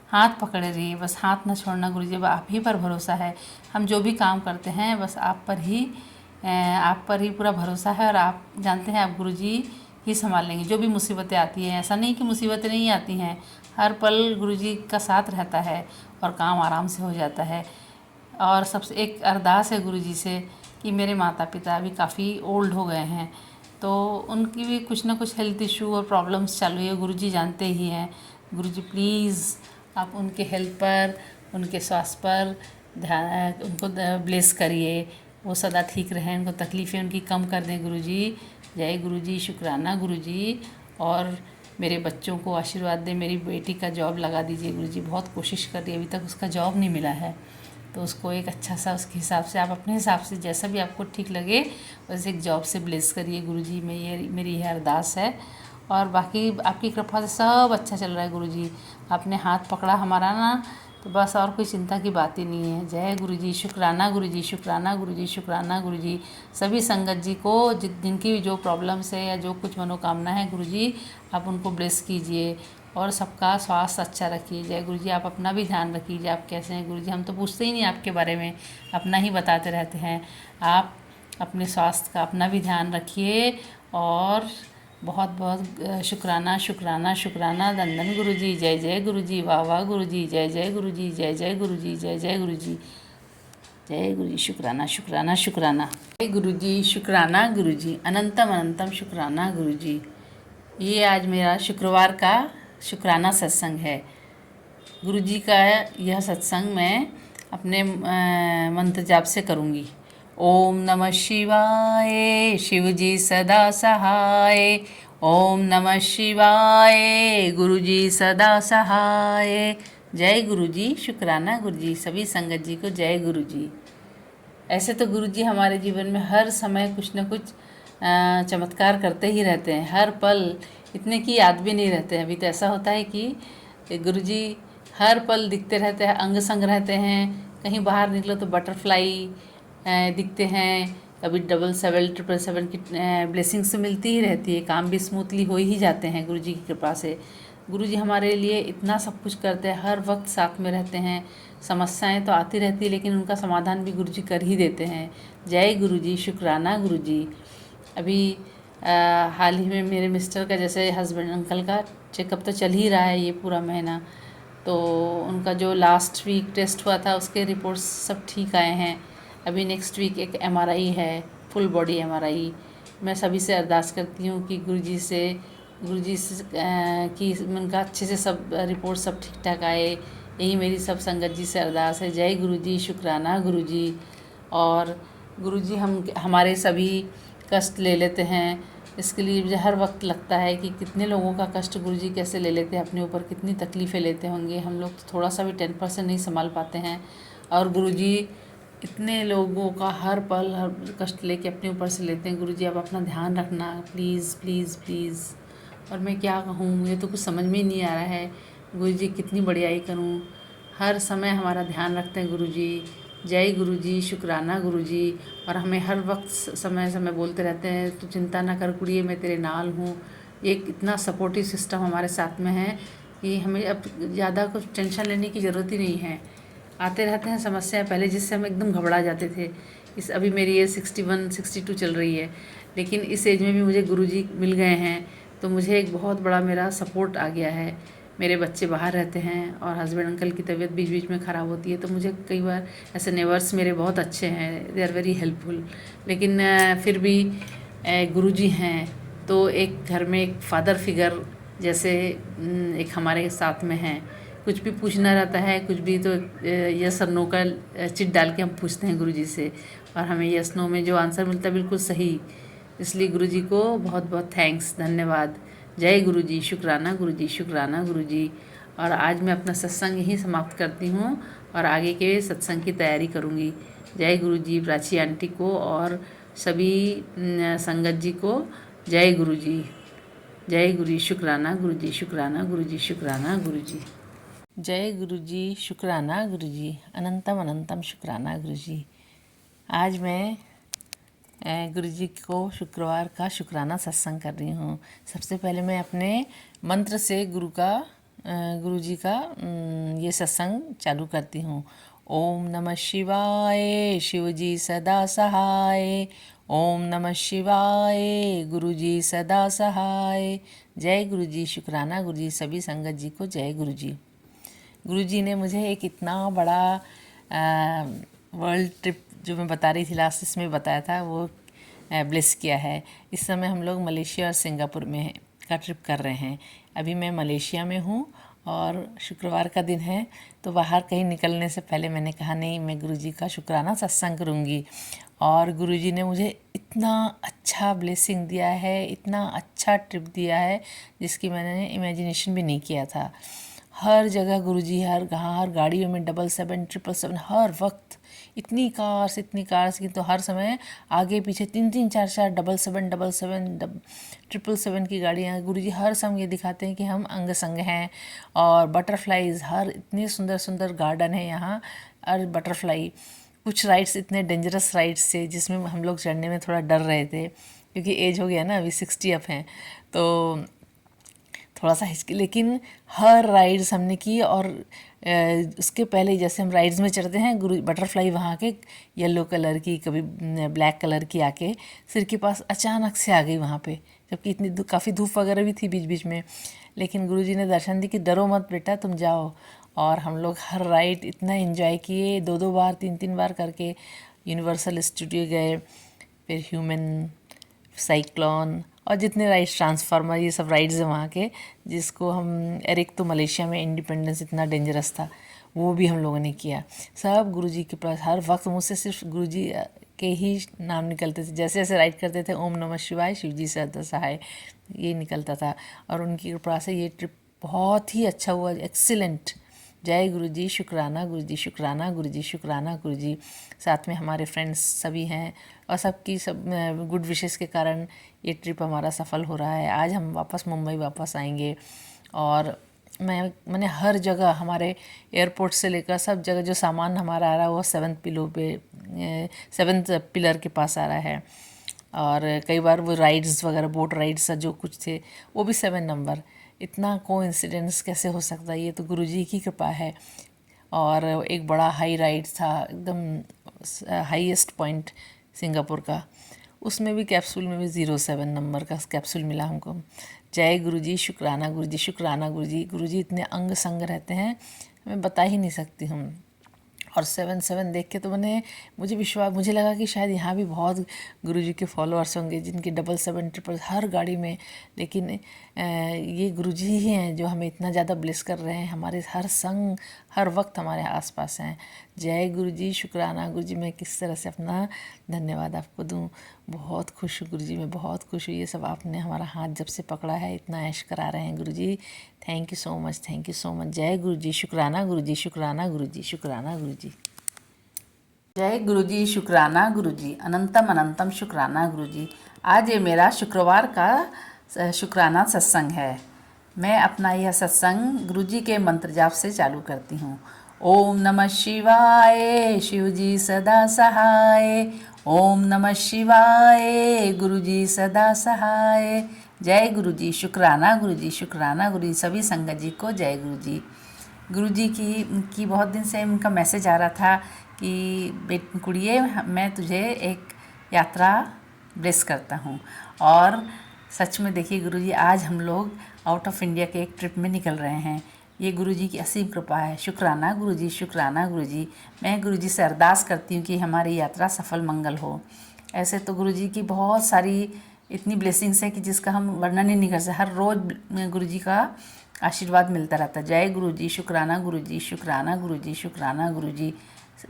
C: हाथ पकड़े रहिए, बस हाथ न छोड़ना गुरुजी, आप ही पर भरोसा है। हम जो भी काम करते हैं बस आप पर ही पूरा भरोसा है, और आप जानते हैं आप गुरुजी ही संभाल लेंगे। जो भी मुसीबतें आती हैं, ऐसा नहीं कि मुसीबतें नहीं आती हैं, हर पल गुरुजी का साथ रहता है और काम आराम से हो जाता है। और सबसे एक अरदास है गुरुजी से कि मेरे माता पिता अभी काफ़ी ओल्ड हो गए हैं, तो उनकी भी कुछ ना कुछ हेल्थ इशू और प्रॉब्लम्स चालू है, गुरुजी जानते ही हैं। गुरुजी प्लीज़ आप उनके हेल्थ पर, उनके स्वास्थ्य पर ध्यान, उनको ब्लेस करिए, वो सदा ठीक रहें, उनको तकलीफ़ें उनकी कम कर दें गुरुजी। जय गुरुजी, शुक्राना गुरुजी। और मेरे बच्चों को आशीर्वाद दें, मेरी बेटी का जॉब लगा दीजिए गुरुजी, बहुत कोशिश कर रही है, अभी तक उसका जॉब नहीं मिला है, तो उसको एक अच्छा सा उसके हिसाब से, आप अपने हिसाब से जैसा भी आपको ठीक लगे वैसे एक जॉब से ब्लेस करिए गुरुजी। मेरी यह अरदास है। और बाकी आपकी कृपा से सब अच्छा चल रहा है गुरुजी। आपने हाथ पकड़ा हमारा ना, तो बस और कोई चिंता की बात ही नहीं है। जय गुरुजी, शुक्राना गुरुजी, शुक्राना गुरुजी, शुक्राना गुरुजी। सभी संगत जी को जिनकी भी जो प्रॉब्लम्स है या जो कुछ मनोकामना है गुरुजी, आप उनको ब्लेस कीजिए और सबका स्वास्थ्य अच्छा रखिए। जय गुरुजी, आप अपना भी ध्यान रखिए, आप कैसे हैं गुरुजी, हम तो पूछते ही नहीं आपके बारे में, अपना ही बताते रहते हैं। आप अपने स्वास्थ्य का अपना भी ध्यान रखिए। और बहुत बहुत शुक्राना शुक्राना शुक्राना, दंदन गुरुजी, जय जय गुरुजी, वाह वाह गुरुजी, जय जय गुरुजी, जय जय गुरुजी, जय जय गुरुजी, जय गुरुजी, शुक्राना शुक्राना शुक्राना। जय गुरुजी, शुक्राना गुरुजी, अनंतम अनंतम शुक्राना गुरुजी। ये आज मेरा शुक्रवार का शुक्राना सत्संग है। गुरुजी का यह सत्संग मैं अपने मंत्र जाप से करूँगी। ओम नमः शिवाय, शिवजी सदा सहाय। ओम नमः शिवाय, गुरुजी सदा सहाय। जय गुरुजी, शुक्राना गुरुजी। सभी संगत जी को जय गुरुजी। ऐसे तो गुरुजी हमारे जीवन में हर समय कुछ न कुछ चमत्कार करते ही रहते हैं, हर पल इतने की याद भी नहीं रहते हैं। अभी तो ऐसा होता है कि गुरुजी हर पल दिखते रहते हैं, अंग संग रहते हैं। कहीं बाहर निकलो तो बटरफ्लाई दिखते हैं, कभी 777 777 की ब्लेसिंग्स तो मिलती ही रहती है, काम भी स्मूथली हो ही जाते हैं गुरुजी की कृपा से। गुरुजी हमारे लिए इतना सब कुछ करते हैं, हर वक्त साथ में रहते हैं। समस्याएं तो आती रहती है लेकिन उनका समाधान भी गुरुजी कर ही देते हैं। जय गुरुजी, शुक्राना गुरुजी। अभी हाल ही में मेरे मिस्टर का, जैसे हस्बैंड अंकल का चेकअप तो चल ही रहा है ये पूरा महीना, तो उनका जो लास्ट वीक टेस्ट हुआ था उसके रिपोर्ट्स सब ठीक आए हैं। अभी नेक्स्ट वीक एक एमआरआई है, फुल बॉडी एमआरआई। मैं सभी से अरदास करती हूँ कि गुरुजी से कि उनका अच्छे से सब रिपोर्ट सब ठीक ठाक आए। यही मेरी सब संगत जी से अरदास है। जय गुरुजी, शुक्राना गुरुजी। और गुरुजी हमारे सभी कष्ट ले लेते हैं। इसके लिए मुझे हर वक्त लगता है कि कितने लोगों का कष्ट गुरुजी कैसे ले लेते हैं अपने ऊपर, कितनी तकलीफ़ें लेते होंगे। हम लोग तो थोड़ा सा भी 10% नहीं संभाल पाते हैं, और गुरुजी इतने लोगों का हर पल हर कष्ट लेके अपने ऊपर से लेते हैं। गुरुजी आप अपना ध्यान रखना प्लीज़ प्लीज़ प्लीज़। और मैं क्या कहूँ, मुझे तो कुछ समझ में ही नहीं आ रहा है। गुरुजी कितनी बढ़ियाई करूँ, हर समय हमारा ध्यान रखते हैं गुरुजी। जय गुरुजी, शुक्राना गुरुजी। और हमें हर वक्त समय समय बोलते रहते हैं, तो चिंता ना कर कुड़िए, मैं तेरे नाल हूँ। एक इतना सपोर्टिव सिस्टम हमारे साथ में है कि हमें अब ज़्यादा कुछ टेंशन लेने की ज़रूरत ही नहीं है। आते रहते हैं समस्याएं, पहले जिससे हम एकदम घबरा जाते थे। अभी मेरी एज 61 62 चल रही है, लेकिन इस एज में भी मुझे गुरुजी मिल गए हैं, तो मुझे एक बहुत बड़ा मेरा सपोर्ट आ गया है। मेरे बच्चे बाहर रहते हैं और हस्बैंड अंकल की तबीयत बीच बीच में ख़राब होती है, तो मुझे कई बार ऐसे नेबर्स मेरे बहुत अच्छे हैं, दे आर वेरी हेल्पफुल। लेकिन फिर भी गुरुजी हैं तो एक घर में एक फादर फिगर जैसे एक हमारे साथ में हैं। कुछ भी पूछना रहता है, कुछ भी तो यस और नो का चिट डाल के हम पूछते हैं गुरुजी से, और हमें यस नो में जो आंसर मिलता है बिल्कुल सही। इसलिए गुरुजी को बहुत बहुत थैंक्स, धन्यवाद। जय गुरुजी, शुक्राना गुरुजी, शुक्राना गुरुजी। और आज मैं अपना सत्संग यहीं समाप्त करती हूँ और आगे के सत्संग की तैयारी करूँगी। जय गुरुजी, प्राची आंटी को और सभी संगत जी को जय गुरुजी। जय गुरुजी, शुक्राना गुरुजी, शुक्राना गुरुजी, शुक्राना गुरुजी। जय गुरुजी, शुक्राना गुरुजी, अनंतम अनंतम शुक्राना गुरुजी। आज मैं गुरुजी को शुक्रवार का शुक्राना सत्संग कर रही हूँ। सबसे पहले मैं अपने मंत्र से गुरुजी का ये सत्संग चालू करती हूँ। ओम नमः शिवाय, शिवजी सदा सहाय। ओम नमः शिवाय, गुरुजी सदा सहाय। जय गुरुजी, शुक्राना गुरुजी। सभी संगत जी को जय गुरुजी। गुरुजी ने मुझे एक इतना बड़ा वर्ल्ड ट्रिप जो मैं बता रही थी लास्ट इसमें बताया था, वो ब्लेस किया है। इस समय हम लोग मलेशिया और सिंगापुर में का ट्रिप कर रहे हैं। अभी मैं मलेशिया में हूँ और शुक्रवार का दिन है, तो बाहर कहीं निकलने से पहले मैंने कहा नहीं, मैं गुरुजी का शुक्राना सत्संग करूँगी। और गुरुजी ने मुझे इतना अच्छा ब्लेसिंग दिया है, इतना अच्छा ट्रिप दिया है जिसकी मैंने इमेजिनेशन भी नहीं किया था। हर जगह गुरुजी, हर गाड़ियों में 77 777 हर वक्त इतनी कार्स की, तो हर समय आगे पीछे 3 4 4 777 777 की गाड़ियाँ। गुरुजी हर समय ये दिखाते हैं कि हम अंग संग हैं। और बटरफ्लाईज, हर इतने सुंदर सुंदर गार्डन है यहाँ, और बटरफ्लाई। कुछ राइड्स इतने डेंजरस राइड्स थे जिसमें हम लोग चढ़ने में थोड़ा डर रहे थे, क्योंकि एज हो गया ना, अभी 60 अप हैं, तो थोड़ा सा हिचकी। लेकिन हर राइड्स हमने की। और उसके पहले जैसे हम राइड्स में चढ़ते हैं, गुरु बटरफ्लाई वहाँ के येलो कलर की, कभी ब्लैक कलर की आके सिर के पास अचानक से आ गई वहाँ पे, जबकि इतनी काफ़ी धूप वगैरह भी थी बीच बीच में। लेकिन गुरुजी ने दर्शन दी कि डरो मत बेटा, तुम जाओ। और हम लोग हर राइड इतना एंजॉय किए, 2 बार 3 बार करके। यूनिवर्सल स्टूडियो गए, फिर ह्यूमन, साइक्लोन, और जितने राइड्स, ट्रांसफार्मर, ये सब राइड्स हैं वहाँ के, जिसको हम एरिक, तो मलेशिया में इंडिपेंडेंस इतना डेंजरस था, वो भी हम लोगों ने किया। सब गुरुजी के पास हर वक्त मुझसे सिर्फ गुरुजी के ही नाम निकलते थे। जैसे जैसे राइड करते थे, ओम नमः शिवाय, शिवजी सदा सहाय, ये निकलता था। और उनकी कृपा से ये ट्रिप बहुत ही अच्छा हुआ, एक्सीलेंट। जय गुरुजी, शुक्राना गुरुजी, शुक्राना गुरुजी, शुक्राना गुरुजी। साथ में हमारे फ्रेंड्स सभी हैं, और सबकी सब गुड विशेस के कारण ये ट्रिप हमारा सफल हो रहा है। आज हम मुंबई वापस आएंगे। और मैंने हर जगह, हमारे एयरपोर्ट से लेकर सब जगह जो सामान हमारा आ रहा है वो 7th पिलर के पास आ रहा है। और कई बार वो राइड्स वगैरह, बोट राइड्स जो कुछ थे, वो भी 7 नंबर। इतना कोइंसिडेंस कैसे हो सकता है, ये तो गुरुजी की कृपा है। और एक बड़ा हाई राइड था, एकदम हाईएस्ट पॉइंट सिंगापुर का, उसमें भी कैप्सूल में भी 07 नंबर का कैप्सूल मिला हमको। जय गुरुजी, शुक्राना गुरुजी, शुक्राना गुरुजी। गुरुजी इतने अंग संग रहते हैं, मैं बता ही नहीं सकती हूँ। और 77 देख के तो मुझे लगा कि शायद यहाँ भी बहुत गुरुजी के फॉलोअर्स होंगे जिनके 77 ट्रिपल हर गाड़ी में, लेकिन ये गुरुजी ही हैं जो हमें इतना ज़्यादा ब्लेस कर रहे हैं, हमारे हर संग हर वक्त हमारे आसपास हैं। जय गुरुजी, शुक्राना गुरुजी। मैं किस तरह से अपना धन्यवाद आपको दूँ। बहुत खुश हूँ गुरुजी, मैं बहुत खुश हूँ। ये सब आपने हमारा हाथ जब से पकड़ा है इतना ऐश करा रहे हैं Guruji. Thank you so much, thank you so much. जय गुरुजी, शुक्राना गुरुजी, शुक्राना गुरुजी, शुक्राना गुरुजी। जय गुरुजी, शुक्राना गुरुजी, अनंतम अनंतम शुक्राना गुरुजी। आज ये मेरा शुक्रवार का शुक्राना सत्संग है। मैं अपना यह सत्संग गुरुजी के मंत्र जाप से चालू करती हूँ। ओम नमः शिवाय, शिवजी सदा सहाय। ओम नमः शिवाय, गुरुजी सदा सहाय। जय गुरुजी, शुक्राना गुरुजी, शुक्राना गुरुजी। सभी संगत जी को जय गुरुजी। गुरुजी की बहुत दिन से उनका मैसेज आ रहा था कि कुड़िए, मैं तुझे एक यात्रा ब्लेस करता हूँ। और सच में देखिए गुरुजी, आज हम लोग आउट ऑफ इंडिया के एक ट्रिप में निकल रहे हैं। ये गुरुजी की असीम कृपा है। शुक्राना गुरुजी, शुक्राना गुरुजी। मैं गुरुजी से अरदास करती हूँ कि हमारी यात्रा सफल मंगल हो। ऐसे तो गुरुजी की बहुत सारी इतनी ब्लेसिंग्स है कि जिसका हम वर्णन ही नहीं कर सकते। हर रोज़ गुरुजी का आशीर्वाद मिलता रहता है। जय गुरुजी, शुक्राना गुरुजी, शुक्राना गुरुजी, शुक्राना गुरुजी।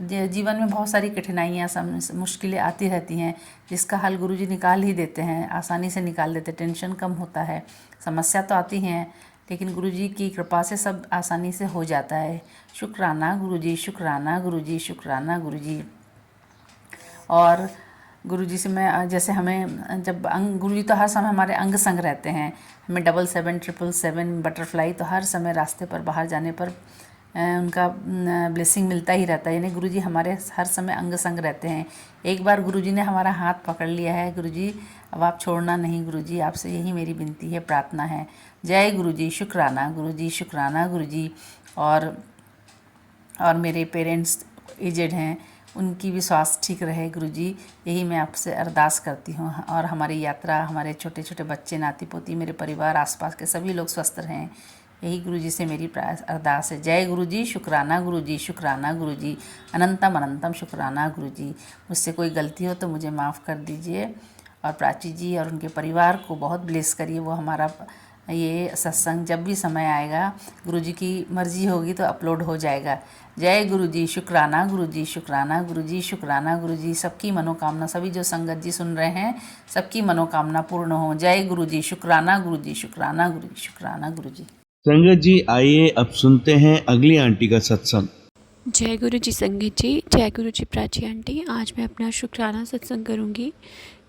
C: जीवन में बहुत सारी कठिनाइयाँ मुश्किलें आती रहती हैं, जिसका हल गुरुजी निकाल ही देते हैं, आसानी से निकाल देते हैं। टेंशन कम होता है, समस्या तो आती हैं, लेकिन गुरुजी की कृपा से सब आसानी से हो जाता है। शुक्राना गुरुजी, शुक्राना गुरुजी, शुक्राना गुरुजी। और गुरुजी से मैं जैसे हमें जब गुरुजी तो हर समय हमारे अंग संग रहते हैं। हमें 77 777 बटरफ्लाई तो हर समय रास्ते पर बाहर जाने पर उनका ब्लेसिंग मिलता ही रहता है। यानी गुरुजी हमारे हर समय अंग संग रहते हैं। एक बार गुरुजी ने हमारा हाथ पकड़ लिया है। गुरुजी अब आप छोड़ना नहीं। गुरुजी आपसे यही मेरी विनती है, प्रार्थना है। जय गुरुजी, शुक्राना गुरुजी, शुक्राना गुरुजी। और मेरे पेरेंट्स एजेड हैं, उनकी भी स्वास्थ्य ठीक रहे गुरुजी, यही मैं आपसे अरदास करती हूँ। और हमारी यात्रा, हमारे छोटे छोटे बच्चे, नाती पोती, मेरे परिवार, आसपास के सभी लोग स्वस्थ रहें, यही गुरुजी से मेरी अरदास है। जय गुरुजी, शुक्राना गुरुजी, शुक्राना गुरुजी, अनंतम अनंतम शुक्राना गुरुजी। मुझसे कोई गलती हो तो मुझे माफ़ कर दीजिए। और प्राची जी और उनके परिवार को बहुत ब्लेस करिए। वो हमारा ये सत्संग जब भी समय आएगा, गुरुजी की मर्जी होगी तो अपलोड हो जाएगा। जय गुरुजी, शुक्राना गुरुजी, शुक्राना गुरुजी, शुक्राना गुरुजी। सबकी मनोकामना, सभी जो संगत जी सुन रहे हैं, सबकी मनोकामना पूर्ण हो। जय गुरुजी, शुक्राना गुरुजी, शुक्राना गुरुजी, शुक्राना गुरुजी।
A: संगत जी, आइए अब सुनते हैं अगली आंटी का सत्संग।
D: जय गुरु जी संगत जी, जय गुरु जी प्राची आंटी। आज मैं अपना शुक्राना सत्संग करूंगी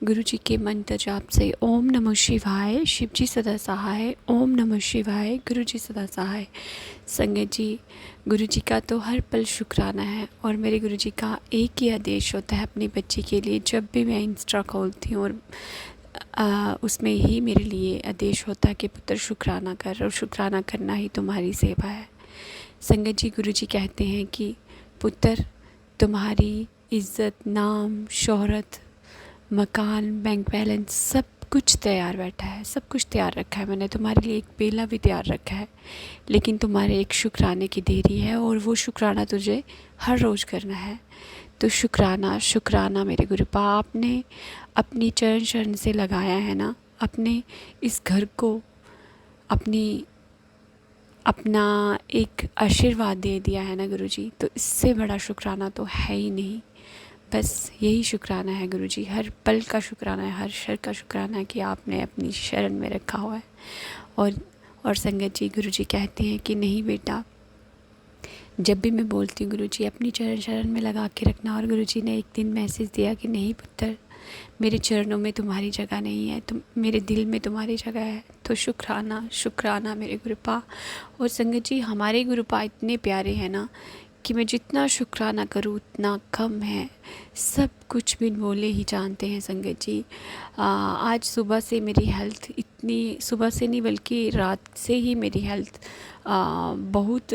D: गुरु जी के मंत्र जाप से। ओम नमः शिवाय, शिव जी सदा सहाय। ओम नमः शिवाय, गुरु जी सदा सहाय। संगत जी, गुरु जी का तो हर पल शुक्राना है। और मेरे गुरु जी का एक ही आदेश होता है अपनी बच्ची के लिए। जब भी मैं इंस्टा खोलती हूँ और उसमें ही मेरे लिए आदेश होता है कि पुत्र शुक्राना कर, और शुक्राना करना ही तुम्हारी सेवा है। संगत जी, गुरु जी कहते हैं कि पुत्र, तुम्हारी इज़्ज़त, नाम, शोहरत, मकान, बैंक बैलेंस सब कुछ तैयार बैठा है, सब कुछ तैयार रखा है। मैंने तुम्हारे लिए एक बेला भी तैयार रखा है, लेकिन तुम्हारे एक शुक्राने की देरी है, और वो शुक्राना तुझे हर रोज़ करना है। तो शुक्राना, शुक्राना मेरे गुरुपा, आपने अपनी चरण शरण से लगाया है ना, अपने इस घर को अपना एक आशीर्वाद दे दिया है ना गुरुजी, तो इससे बड़ा शुक्राना तो है ही नहीं। बस यही शुक्राना है गुरुजी, हर पल का शुक्राना है, हर क्षण का शुक्राना है कि आपने अपनी शरण में रखा हुआ है। और संगत जी, गुरुजी कहते हैं कि नहीं बेटा, जब भी मैं बोलती हूँ गुरुजी अपनी चरण शरण में लगा के रखना। और गुरुजी ने एक दिन मैसेज दिया कि नहीं पुत्र, मेरे चरणों में तुम्हारी जगह नहीं है, तुम मेरे दिल में तुम्हारी जगह है। तो शुक्राना, शुक्राना मेरे गुरुपा। और संगत जी, हमारे गुरुपा इतने प्यारे हैं ना कि मैं जितना शुक्राना करूँ उतना कम है। सब कुछ बिन बोले ही जानते हैं संगत जी। आज सुबह से मेरी हेल्थ इतनी, सुबह से नहीं बल्कि रात से ही मेरी हेल्थ बहुत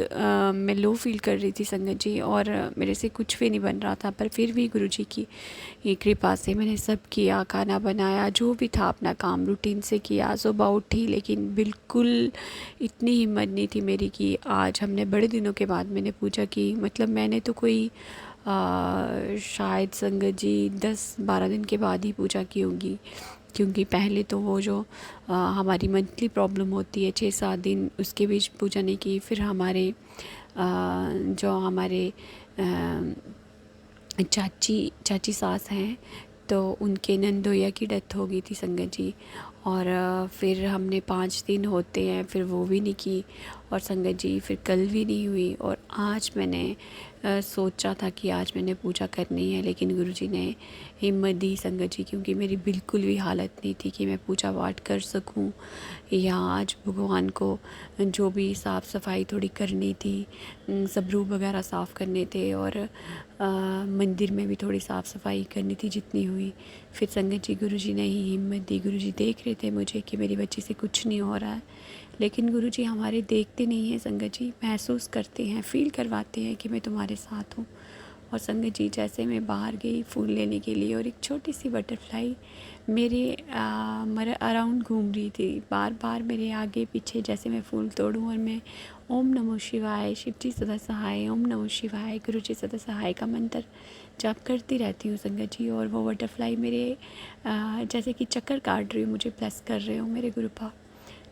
D: मैं लो फील कर रही थी संगत जी, और मेरे से कुछ भी नहीं बन रहा था। पर फिर भी गुरुजी की ये कृपा से मैंने सब किया, खाना बनाया, जो भी था अपना काम रूटीन से किया, सुबह उठी, लेकिन बिल्कुल इतनी हिम्मत नहीं थी मेरी कि आज हमने बड़े दिनों के बाद मैंने पूजा की। मतलब मैंने तो कोई शायद संगत जी 10-12 दिन के बाद ही पूजा की होगी, क्योंकि पहले तो वो जो हमारी मंथली प्रॉब्लम होती है 6-7 दिन, उसके बीच पूजा नहीं की। फिर हमारे जो हमारे चाची सास हैं, तो उनके नंदोया की डेथ हो गई थी संगत जी, और फिर हमने 5 दिन होते हैं फिर वो भी नहीं की, और संगत जी फिर कल भी नहीं हुई। और आज मैंने सोचा था कि आज मैंने पूजा करनी है, लेकिन गुरुजी ने हिम्मत दी संगत जी, क्योंकि मेरी बिल्कुल भी हालत नहीं थी कि मैं पूजा पाठ कर सकूं, या आज भगवान को जो भी साफ़ सफाई थोड़ी करनी थी, सबरूप वगैरह साफ़ करने थे, और मंदिर में भी थोड़ी साफ़ सफाई करनी थी जितनी हुई। फिर संगत जी गुरुजी ने ही हिम्मत दी। गुरुजी देख रहे थे मुझे कि मेरी बच्ची से कुछ नहीं हो रहा है, लेकिन गुरुजी हमारे देखते नहीं हैं संगत जी, महसूस करते हैं, फील करवाते हैं कि मैं तुम्हारे साथ हूँ। और संगत जी जैसे मैं बाहर गई फूल लेने के लिए, और एक छोटी सी बटरफ्लाई मेरे अराउंड घूम रही थी, बार बार मेरे आगे पीछे, जैसे मैं फूल तोड़ूं, और मैं ओम नमो शिवाय, शिव जी सदा सहाय, ओम नमो शिवाय, गुरु जी सदा सहाय का मंत्र जाप करती रहती हूँ संगत जी। और वो बटरफ्लाई मेरे जैसे कि चक्कर काट रही हूँ, मुझे प्लस कर रहे हो मेरे गुरुपा।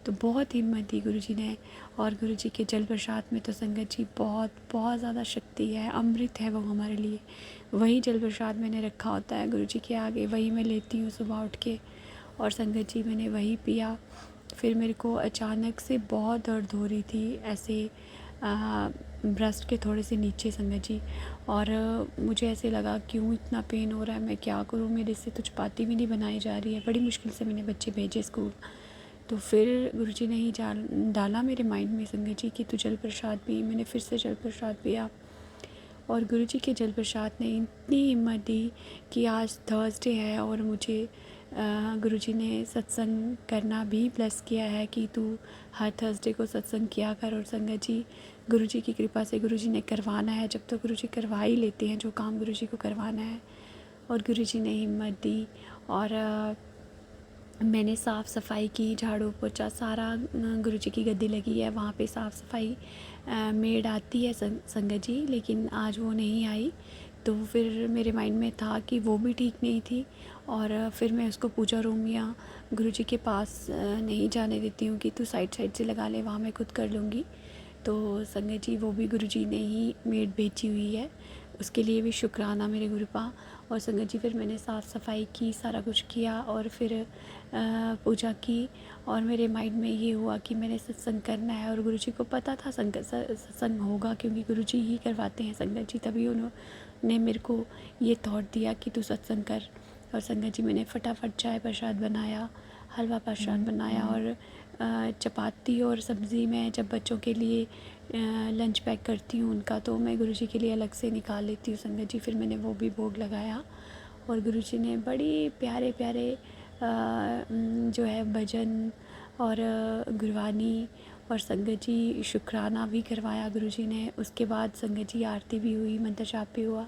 D: तो बहुत हिम्मत दी गुरुजी ने। और गुरुजी के जल प्रसाद में तो संगत जी बहुत बहुत ज़्यादा शक्ति है, अमृत है वो हमारे लिए। वही जल प्रसाद मैंने रखा होता है गुरुजी के आगे, वही मैं लेती हूँ सुबह उठ के, और संगत जी मैंने वही पिया। फिर मेरे को अचानक से बहुत दर्द हो रही थी, ऐसे ब्रेस्ट के थोड़े से नीचे संगत जी, और मुझे ऐसे लगा क्यों इतना पेन हो रहा है, मैं क्या करूँ, मेरे से तो चपाती भी नहीं बनाई जा रही है। बड़ी मुश्किल से मैंने बच्चे भेजे स्कूल। तो फिर गुरुजी ने ही डाला मेरे माइंड में संगत जी कि तू जल प्रसाद पी। मैंने फिर से जल प्रसाद पिया, और गुरुजी के जल प्रसाद ने इतनी हिम्मत दी कि आज थर्सडे है, और मुझे गुरुजी ने सत्संग करना भी प्लस किया है कि तू हर थर्सडे को सत्संग किया कर। और संगत जी गुरुजी की कृपा से गुरुजी ने करवाना है, जब तो गुरुजी करवा ही लेते हैं जो काम गुरुजी को करवाना है। और गुरुजी ने हिम्मत दी, और मैंने साफ़ सफाई की, झाड़ू पोछा सारा, गुरुजी की गद्दी लगी है वहाँ पे साफ़ सफाई मेड आती है संगत जी, लेकिन आज वो नहीं आई। तो फिर मेरे माइंड में था कि वो भी ठीक नहीं थी, और फिर मैं उसको पूजा रूम या गुरुजी के पास नहीं जाने देती हूँ कि तू साइड से लगा ले, वहाँ मैं खुद कर लूँगी। तो संगत जी वो भी गुरुजी ने ही मेड भेजी हुई है, उसके लिए भी शुक्राना मेरे गुरुपा। और संगत जी फिर मैंने साफ़ सफाई की, सारा कुछ किया, और फिर पूजा की, और मेरे माइंड में ये हुआ कि मैंने सत्संग करना है। और गुरुजी को पता था सत्संग होगा, क्योंकि गुरुजी ही करवाते हैं संगत जी, तभी उन्होंने मेरे को ये थॉट दिया कि तू सत्संग कर। और संगत जी मैंने फटाफट चाय प्रसाद बनाया, हलवा प्रसाद बनाया, और चपाती और सब्ज़ी मैं जब बच्चों के लिए लंच पैक करती हूँ उनका, तो मैं गुरुजी के लिए अलग से निकाल लेती हूँ संगत जी। फिर मैंने वो भी भोग लगाया, और गुरुजी ने बड़ी प्यारे प्यारे जो है भजन और गुरबानी और संगत जी शुक्राना भी करवाया गुरुजी ने। उसके बाद संगत जी आरती भी हुई, मंत्र जाप भी हुआ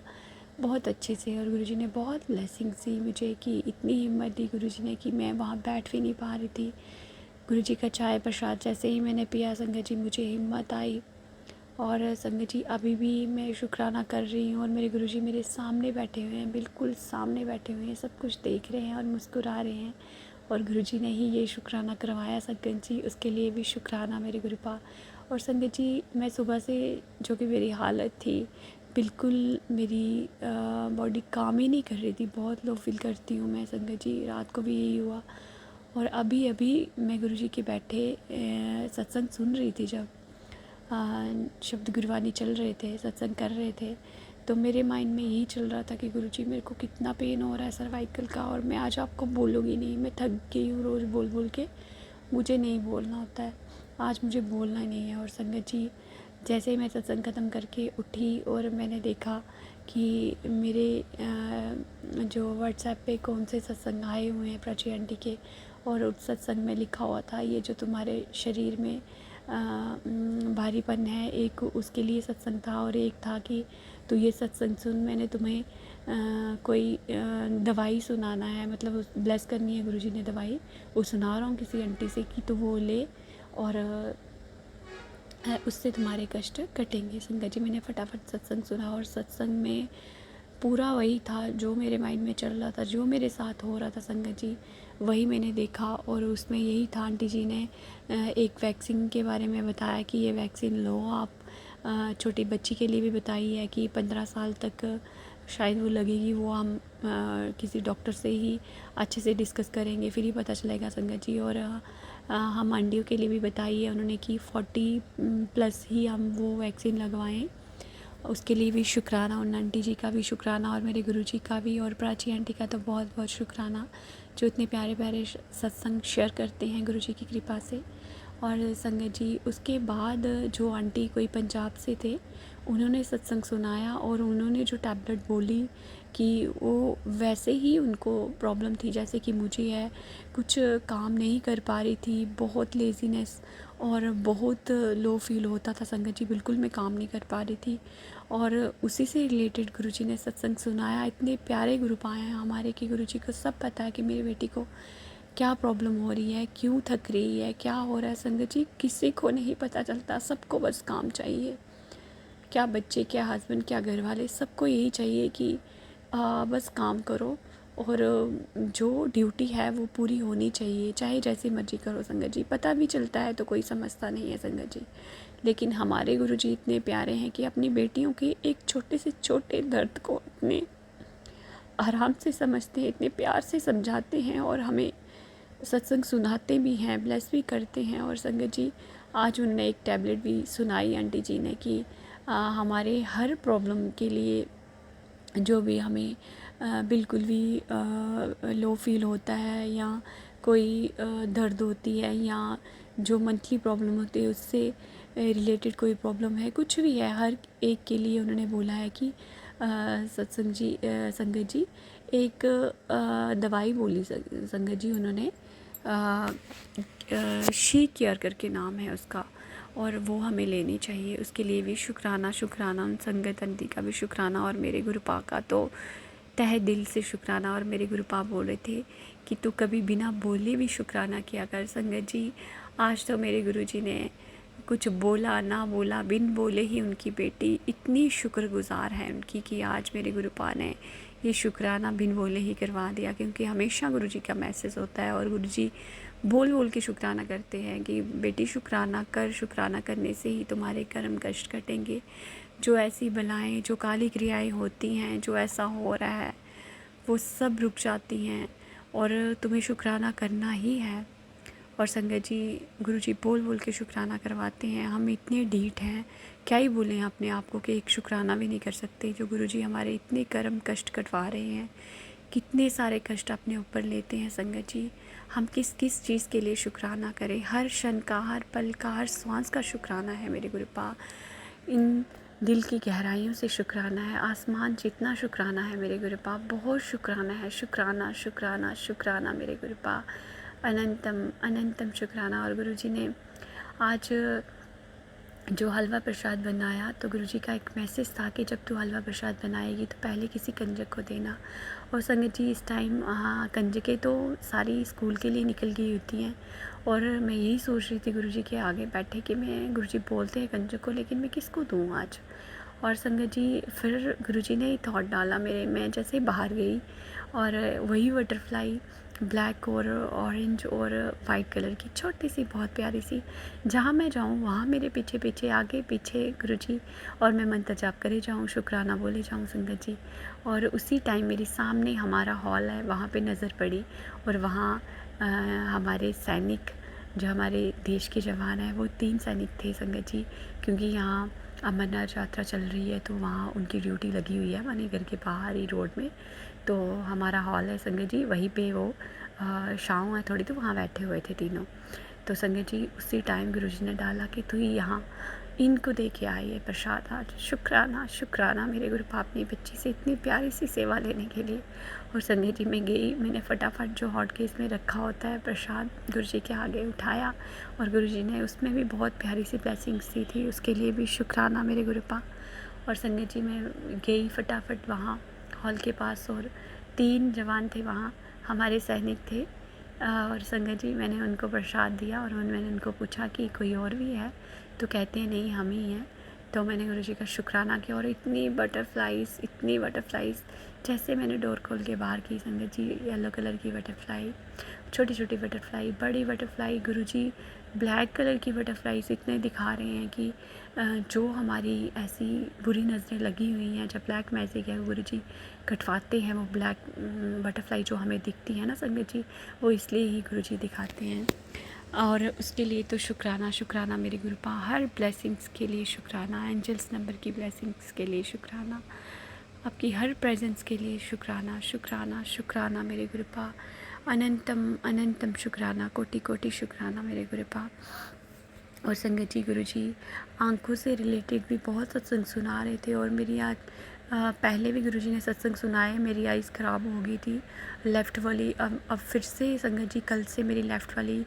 D: बहुत अच्छे से, और गुरुजी ने बहुत ब्लेसिंग दी मुझे कि इतनी हिम्मत दी गुरुजी ने कि मैं वहाँ बैठ भी नहीं पा रही थी। गुरुजी का चाय प्रसाद जैसे ही मैंने पिया संगत जी मुझे हिम्मत आई, और संगत जी अभी भी मैं शुक्राना कर रही हूँ, और मेरे गुरुजी मेरे सामने बैठे हुए हैं, बिल्कुल सामने बैठे हुए हैं, सब कुछ देख रहे हैं और मुस्कुरा रहे हैं, और गुरुजी ने ही ये शुक्राना करवाया संगत जी, उसके लिए भी शुक्राना मेरे गुरुपा। और संगत जी मैं सुबह से जो कि मेरी हालत थी बिल्कुल, मेरी बॉडी काम ही नहीं कर रही थी, बहुत लो फील करती हूँ मैं संगत जी, रात को भी यही हुआ। और अभी अभी मैं गुरुजी के बैठे सत्संग सुन रही थी, जब शब्द गुरबानी चल रहे थे, सत्संग कर रहे थे, तो मेरे माइंड में यही चल रहा था कि गुरुजी मेरे को कितना पेन हो रहा है सर्वाइकल का, और मैं आज आपको बोलूँगी नहीं, मैं थक गई हूँ रोज़ बोल बोल के, मुझे नहीं बोलना होता है, आज मुझे बोलना ही नहीं है। और संगत जी जैसे ही मैं सत्संग ख़त्म करके उठी और मैंने देखा कि मेरे जो व्हाट्सएप पे कौन से सत्संग आए हुए हैं प्राची आंटी के, और उस सत्संग में लिखा हुआ था ये जो तुम्हारे शरीर में भारीपन है, एक उसके लिए सत्संग था, और एक था कि तू ये सत्संग सुन, मैंने तुम्हें कोई दवाई सुनाना है, मतलब उस ब्लेस करनी है गुरुजी ने दवाई, वो सुना रहा हूँ किसी आंटी से कि तू वो ले और उससे तुम्हारे कष्ट कटेंगे। संगत जी मैंने फटाफट सत्संग सुना, और सत्संग में पूरा वही था जो मेरे माइंड में चल रहा था, जो मेरे साथ हो रहा था संगत जी, वही मैंने देखा। और उसमें यही था, आंटी जी ने एक वैक्सीन के बारे में बताया कि ये वैक्सीन लो आप, छोटी बच्ची के लिए भी बताई है कि 15 साल तक शायद वो लगेगी, वो हम किसी डॉक्टर से ही अच्छे से डिस्कस करेंगे, फिर ही पता चलेगा संगत जी। और हम आंटियों के लिए भी बताई है उन्होंने कि 40+ ही हम वो वैक्सीन लगवाएं, उसके लिए भी शुक्राना, उन आंटी जी का भी शुक्राना, और मेरे गुरुजी का भी, और प्राची आंटी का तो बहुत बहुत शुक्राना जो इतने प्यारे प्यारे सत्संग शेयर करते हैं गुरुजी की कृपा से। और संगत जी उसके बाद जो आंटी कोई पंजाब से थे, उन्होंने सत्संग सुनाया, और उन्होंने जो टैबलेट बोली कि वो वैसे ही उनको प्रॉब्लम थी जैसे कि मुझे है, कुछ काम नहीं कर पा रही थी, बहुत लेज़ीनेस और बहुत लो फील होता था संगत जी, बिल्कुल मैं काम नहीं कर पा रही थी। और उसी से रिलेटेड गुरुजी ने सत्संग सुनाया। इतने प्यारे गुरु पाए हैं हमारे कि गुरुजी को सब पता है कि मेरी बेटी को क्या प्रॉब्लम हो रही है, क्यों थक रही है, क्या हो रहा है संगत जी, किसी को नहीं पता चलता, सबको बस काम चाहिए, क्या बच्चे, क्या हस्बैंड, क्या घर वाले, सबको यही चाहिए कि बस काम करो, और जो ड्यूटी है वो पूरी होनी चाहिए, चाहे जैसी मर्जी करो संगत जी। पता भी चलता है तो कोई समझता नहीं है संगत जी, लेकिन हमारे गुरुजी इतने प्यारे हैं कि अपनी बेटियों के एक छोटे से छोटे दर्द को इतने आराम से समझते हैं, इतने प्यार से समझाते हैं, और हमें सत्संग सुनाते भी हैं, ब्लेस भी करते हैं। और संगत जी आज उन्होंने एक टैबलेट भी सुनाई आंटी जी ने कि हमारे हर प्रॉब्लम के लिए, जो भी हमें बिल्कुल भी लो फील होता है, या कोई दर्द होती है, या जो मंथली प्रॉब्लम होती है उससे रिलेटेड कोई प्रॉब्लम है, कुछ भी है, हर एक के लिए उन्होंने बोला है कि सत्संग जी संगत जी एक दवाई बोली संगत जी उन्होंने, शी केयर करके नाम है उसका, और वो हमें लेनी चाहिए। उसके लिए भी शुक्राना, शुक्राना उन संगत आंटी का भी शुक्राना, और मेरे गुरुपा का तो तहे दिल से शुक्राना। और मेरे गुरुपा बोल रहे थे कि तू कभी बिना बोले भी शुक्राना किया कर संगत जी। आज तो मेरे गुरुजी ने कुछ बोला ना बोला, बिन बोले ही उनकी बेटी इतनी शुक्रगुजार है उनकी कि आज मेरे गुरुपा ने ये शुक्राना बिन बोले ही करवा दिया, क्योंकि हमेशा गुरुजी का मैसेज होता है और गुरुजी बोल बोल के शुक्राना करते हैं कि बेटी शुक्राना कर, शुक्राना करने से ही तुम्हारे कर्म कष्ट कटेंगे। जो ऐसी बलाएं, जो काली क्रियाएं होती हैं, जो ऐसा हो रहा है, वो सब रुक जाती हैं, और तुम्हें शुक्राना करना ही है। और संगत जी गुरुजी बोल बोल के शुक्राना करवाते हैं। हम इतने ढीठ हैं, क्या ही बोलें अपने आप को कि एक शुक्राना भी नहीं कर सकते। जो गुरुजी हमारे इतने कर्म कष्ट कटवा रहे हैं, कितने सारे कष्ट अपने ऊपर लेते हैं संगत जी, हम किस किस चीज़ के लिए शुक्राना करें। हर क्षण का, हर पल का, हर श्वास का शुक्राना है मेरे गुरुपा। इन दिल की गहराइयों से शुक्राना है, आसमान जितना शुक्राना है मेरे गुरुपा, बहुत शुक्राना है। शुक्राना शुक्राना शुक्राना मेरे गुरुपा, अनंतम अनंतम शुक्राना। और गुरुजी ने आज जो हलवा प्रसाद बनाया, तो गुरुजी का एक मैसेज था कि जब तू हलवा प्रसाद बनाएगी तो पहले किसी कंजक को देना। और संगत जी इस टाइम कंजकें तो सारी स्कूल के लिए निकल गई होती हैं, और मैं यही सोच रही थी गुरुजी के आगे बैठे कि मैं, गुरुजी बोलते हैं कंजक को, लेकिन मैं किसको दूँ आज। और संगत जी फिर गुरुजी ने थॉट डाला मेरे, मैं जैसे बाहर गई और वही बटरफ्लाई ब्लैक और ऑरेंज और वाइट कलर की छोटी सी बहुत प्यारी सी, जहाँ मैं जाऊँ वहाँ मेरे पीछे पीछे आगे पीछे गुरुजी, और मैं मंत्र जाप करे जाऊँ, शुक्राना बोले जाऊँ संगत जी। और उसी टाइम मेरे सामने हमारा हॉल है, वहाँ पे नज़र पड़ी, और वहाँ हमारे सैनिक, जो हमारे देश के जवान हैं, वो 3 सैनिक थे संगत जी, क्योंकि यहाँ अमरनाथ यात्रा चल रही है, तो वहाँ उनकी ड्यूटी लगी हुई है माने घर के बाहर ही रोड में। तो हमारा हॉल है संगत जी, वहीं पे वो छाँव है थोड़ी, तो वहाँ बैठे हुए थे तीनों। तो संगत जी उसी टाइम गुरुजी ने डाला कि तू यहाँ इनको दे के आई है प्रसाद आज। शुक्राना शुक्राना मेरे गुरु पाप अपनी बच्ची से इतनी प्यारी सी सेवा लेने के लिए। और संगत जी मैं गई, मैंने फटाफट जो हॉट केस में रखा होता है प्रसाद गुरु जी के आगे उठाया और गुरु जी ने उसमें भी बहुत प्यारी सी ब्लेसिंग्स दी थी, उसके लिए भी शुक्राना मेरे गुरु पाप। और संगत जी मैं गई फटाफट वहाँ हॉल के पास और 3 जवान थे वहाँ, हमारे सैनिक थे। और संगत जी मैंने उनको प्रसाद दिया और मैंने उनको पूछा कि कोई और भी है, तो कहते हैं नहीं हम ही हैं। तो मैंने गुरु जी का शुक्राना किया और इतनी बटरफ्लाईज़ जैसे मैंने डोर खोल के बाहर की संगत जी, येलो कलर की बटरफ्लाई, छोटी छोटी बटरफ्लाई, बड़ी बटरफ्लाई, गुरु जी ब्लैक कलर की बटरफ्लाईज इतने दिखा रहे हैं कि जो हमारी ऐसी बुरी नज़रें लगी हुई हैं, जब ब्लैक मैजिक है गुरु जी कटवाते हैं, वो ब्लैक बटरफ्लाई जो हमें दिखती है ना संगत जी, वो इसलिए ही गुरु जी दिखाते हैं। और उसके लिए तो शुक्राना शुक्राना मेरे गुरु पा, हर ब्लेसिंग्स के लिए शुक्राना, एंजल्स नंबर की ब्लेसिंग्स के लिए शुक्राना, आपकी हर प्रेजेंस के लिए शुक्राना शुक्राना शुक्राना मेरे गुरु पा, अनंतम अनंतम शुक्राना, कोटि कोटि शुक्राना मेरे गुरु पा। और संगत जी गुरु जी आँखों से रिलेटेड भी बहुत सत्संग सुना रहे थे और मेरी आज पहले भी गुरु जी ने सत्संग सुनाए, मेरी आइज़ ख़राब हो गई थी लेफ़्ट वाली, अब फिर से संगत जी कल से मेरी लेफ़्ट वाली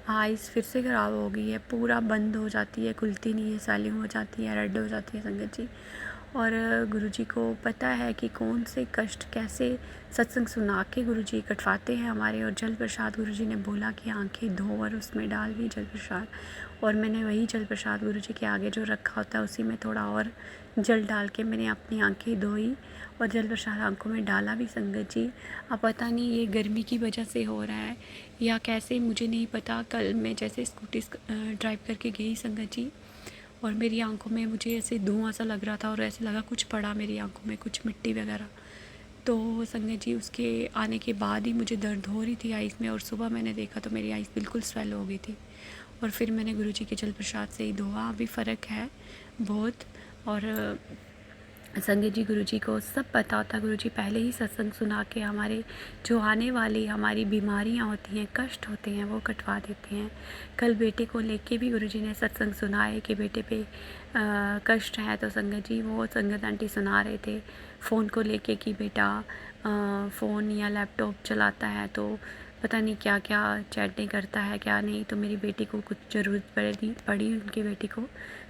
D: आइज़ फिर से ख़राब हो गई है, पूरा बंद हो जाती है, खुलती नहीं है, सैलिंग हो जाती है, रेड हो जाती है संगत जी। और गुरु जी को पता है कि कौन से कष्ट कैसे सत्संग सुना के गुरु जी कटवाते हैं हमारे। और जल प्रसाद गुरु जी ने बोला कि आंखें धो और उसमें डाल दी जल प्रसाद, और मैंने वही जल प्रसाद गुरु जी के आगे जो रखा होता है उसी में थोड़ा और जल डाल के मैंने अपनी आंखें धोई और जल प्रसाद आंखों में डाला भी संगत जी। अब पता नहीं ये गर्मी की वजह से हो रहा है या कैसे, मुझे नहीं पता। कल मैं जैसे स्कूटी ड्राइव करके गई संगत जी और मेरी आंखों में मुझे ऐसे धुआं सा लग रहा था और ऐसे लगा कुछ पड़ा मेरी आंखों में, कुछ मिट्टी वगैरह। तो संगत जी उसके आने के बाद ही मुझे दर्द हो रही थी आइज़ में, और सुबह मैंने देखा तो मेरी आइज़ बिल्कुल स्वेल हो गई थी। और फिर मैंने गुरु जी के जल प्रसाद से ही धोआ, अभी फ़र्क है बहुत। और संगत जी गुरु जी को सब पता होता, गुरु जी पहले ही सत्संग सुना के हमारे जो आने वाली हमारी बीमारियां होती हैं, कष्ट होते हैं, वो कटवा देते हैं। कल बेटे को लेके भी गुरु जी ने सत्संग सुनाए कि बेटे पे कष्ट है, तो संगत जी वो संगत आंटी सुना रहे थे फ़ोन को लेके कि बेटा फ़ोन या लैपटॉप चलाता है तो पता नहीं क्या क्या चैटिंग करता है क्या नहीं। तो मेरी बेटी को कुछ ज़रूरत पड़ी उनकी बेटी को,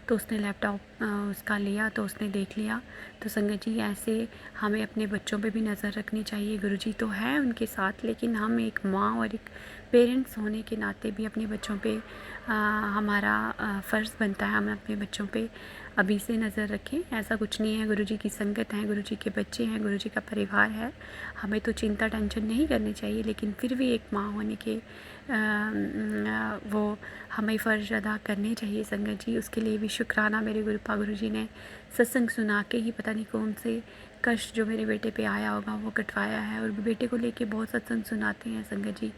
D: तो उसने लैपटॉप उसका लिया तो उसने देख लिया। तो संगत जी ऐसे हमें अपने बच्चों पे भी नज़र रखनी चाहिए। गुरुजी तो है उनके साथ, लेकिन हम एक माँ और एक पेरेंट्स होने के नाते भी अपने बच्चों पे हमारा फ़र्ज़ बनता है हम अपने बच्चों पे अभी से नज़र रखें। ऐसा कुछ नहीं है, गुरुजी की संगत है, गुरुजी के बच्चे हैं, गुरुजी का परिवार है, हमें तो चिंता टेंशन नहीं करनी चाहिए। लेकिन फिर भी एक माँ होने के वो हमें फ़र्ज़ अदा करने चाहिए संगत जी। उसके लिए भी शुक्राना मेरे गुरुजी ने सत्संग सुना के ही पता नहीं कौन से कष्ट जो मेरे बेटे पे आया होगा वो कटवाया है। और बेटे को लेके बहुत सत्संग सुनाते हैं संगत जी।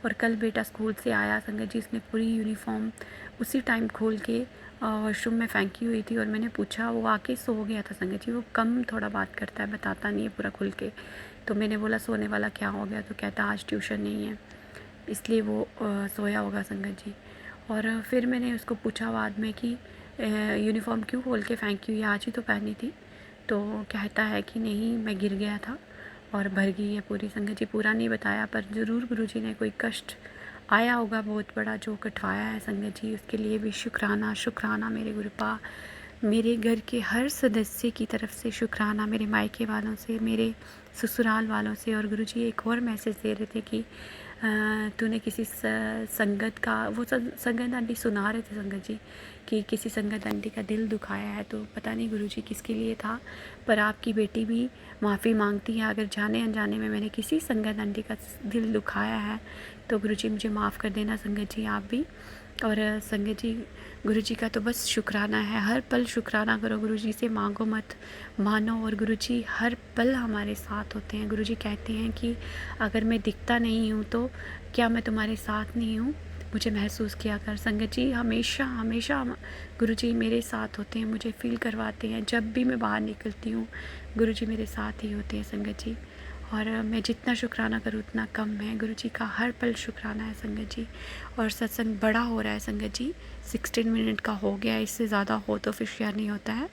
D: और कल बेटा स्कूल से आया संगत जी, उसने पूरी यूनिफॉर्म उसी टाइम खोल के वॉशरूम में फेंकी हुई थी। और मैंने पूछा, वो आके सो गया था संगत जी, वो कम थोड़ा बात करता है, बताता नहीं है पूरा खुल के। तो मैंने बोला सोने वाला क्या हो गया, तो कहता आज ट्यूशन नहीं है इसलिए वो सोया होगा संगत जी। और फिर मैंने उसको पूछा बाद में कि यूनिफॉर्म क्यों खोल के फेंकी हुई, आज ही तो पहनी थी। तो कहता है कि नहीं मैं गिर गया था और भर गई है पूरी संगत जी। पूरा नहीं बताया पर ज़रूर गुरुजी ने कोई कष्ट आया होगा बहुत बड़ा जो कटवाया है संगत जी। उसके लिए भी शुक्राना शुक्राना मेरे गुरुपा, मेरे घर के हर सदस्य की तरफ से शुक्राना, मेरे मायके वालों से, मेरे ससुराल वालों से। और गुरुजी एक और मैसेज दे रहे थे कि तूने किसी संगत का, वो संगत आंटी सुना रहे थे संगत जी कि किसी संगत आंटी का दिल दुखाया है। तो पता नहीं गुरुजी किसके लिए था, पर आपकी बेटी भी माफ़ी मांगती है अगर जाने अनजाने में मैंने किसी संगत आंटी का दिल दुखाया है तो गुरुजी मुझे माफ़ कर देना संगत जी आप भी। और संगत जी गुरुजी का तो बस शुक्राना है, हर पल शुक्राना करो, गुरुजी से मांगो मत, मानो। और गुरुजी हर पल हमारे साथ होते हैं। गुरुजी कहते हैं कि अगर मैं दिखता नहीं हूँ तो क्या मैं तुम्हारे साथ नहीं हूँ, मुझे महसूस किया कर। संगत जी हमेशा हमेशा गुरुजी मेरे साथ होते हैं, मुझे फील करवाते हैं। जब भी मैं बाहर निकलती हूँ गुरुजी मेरे साथ ही होते हैं संगत जी। और मैं जितना शुक्राना करूँ उतना कम है। गुरु जी का हर पल शुक्राना है संगत जी। और सत्संग बड़ा हो रहा है संगत जी, 16 मिनट का हो गया, इससे ज़्यादा हो तो फिर शेयर नहीं होता है।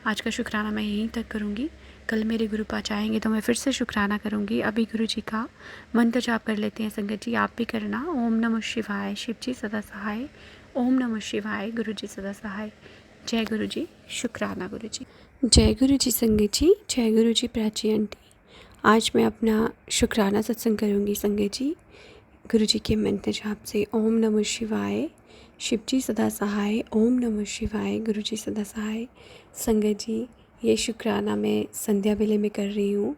D: आज का शुक्राना मैं यहीं तक करूँगी, कल मेरे गुरु पा चाहेंगे तो मैं फिर से शुक्राना करूँगी। अभी गुरु जी का मंत्र जाप कर लेते हैं संगत जी, आप भी करना। ओम नमः शिवाय, शिव जी सदा सहाय। ओम नमः शिवाय, गुरु जी सदा सहाय। जय गुरु जी, शुक्राना गुरु जी। जय गुरु जी संगत जी, जय गुरु जी प्राची आंटी। आज मैं अपना शुक्राना सत्संग करूँगी संगत जी, गुरु जी के मंत्र जाप से। ओम नमः शिवाय, शिव जी सदा सहाय। ओम नमः शिवाय, गुरु जी सदा सहाय। संगत जी, ये शुक्राना मैं संध्या वेले में कर रही हूँ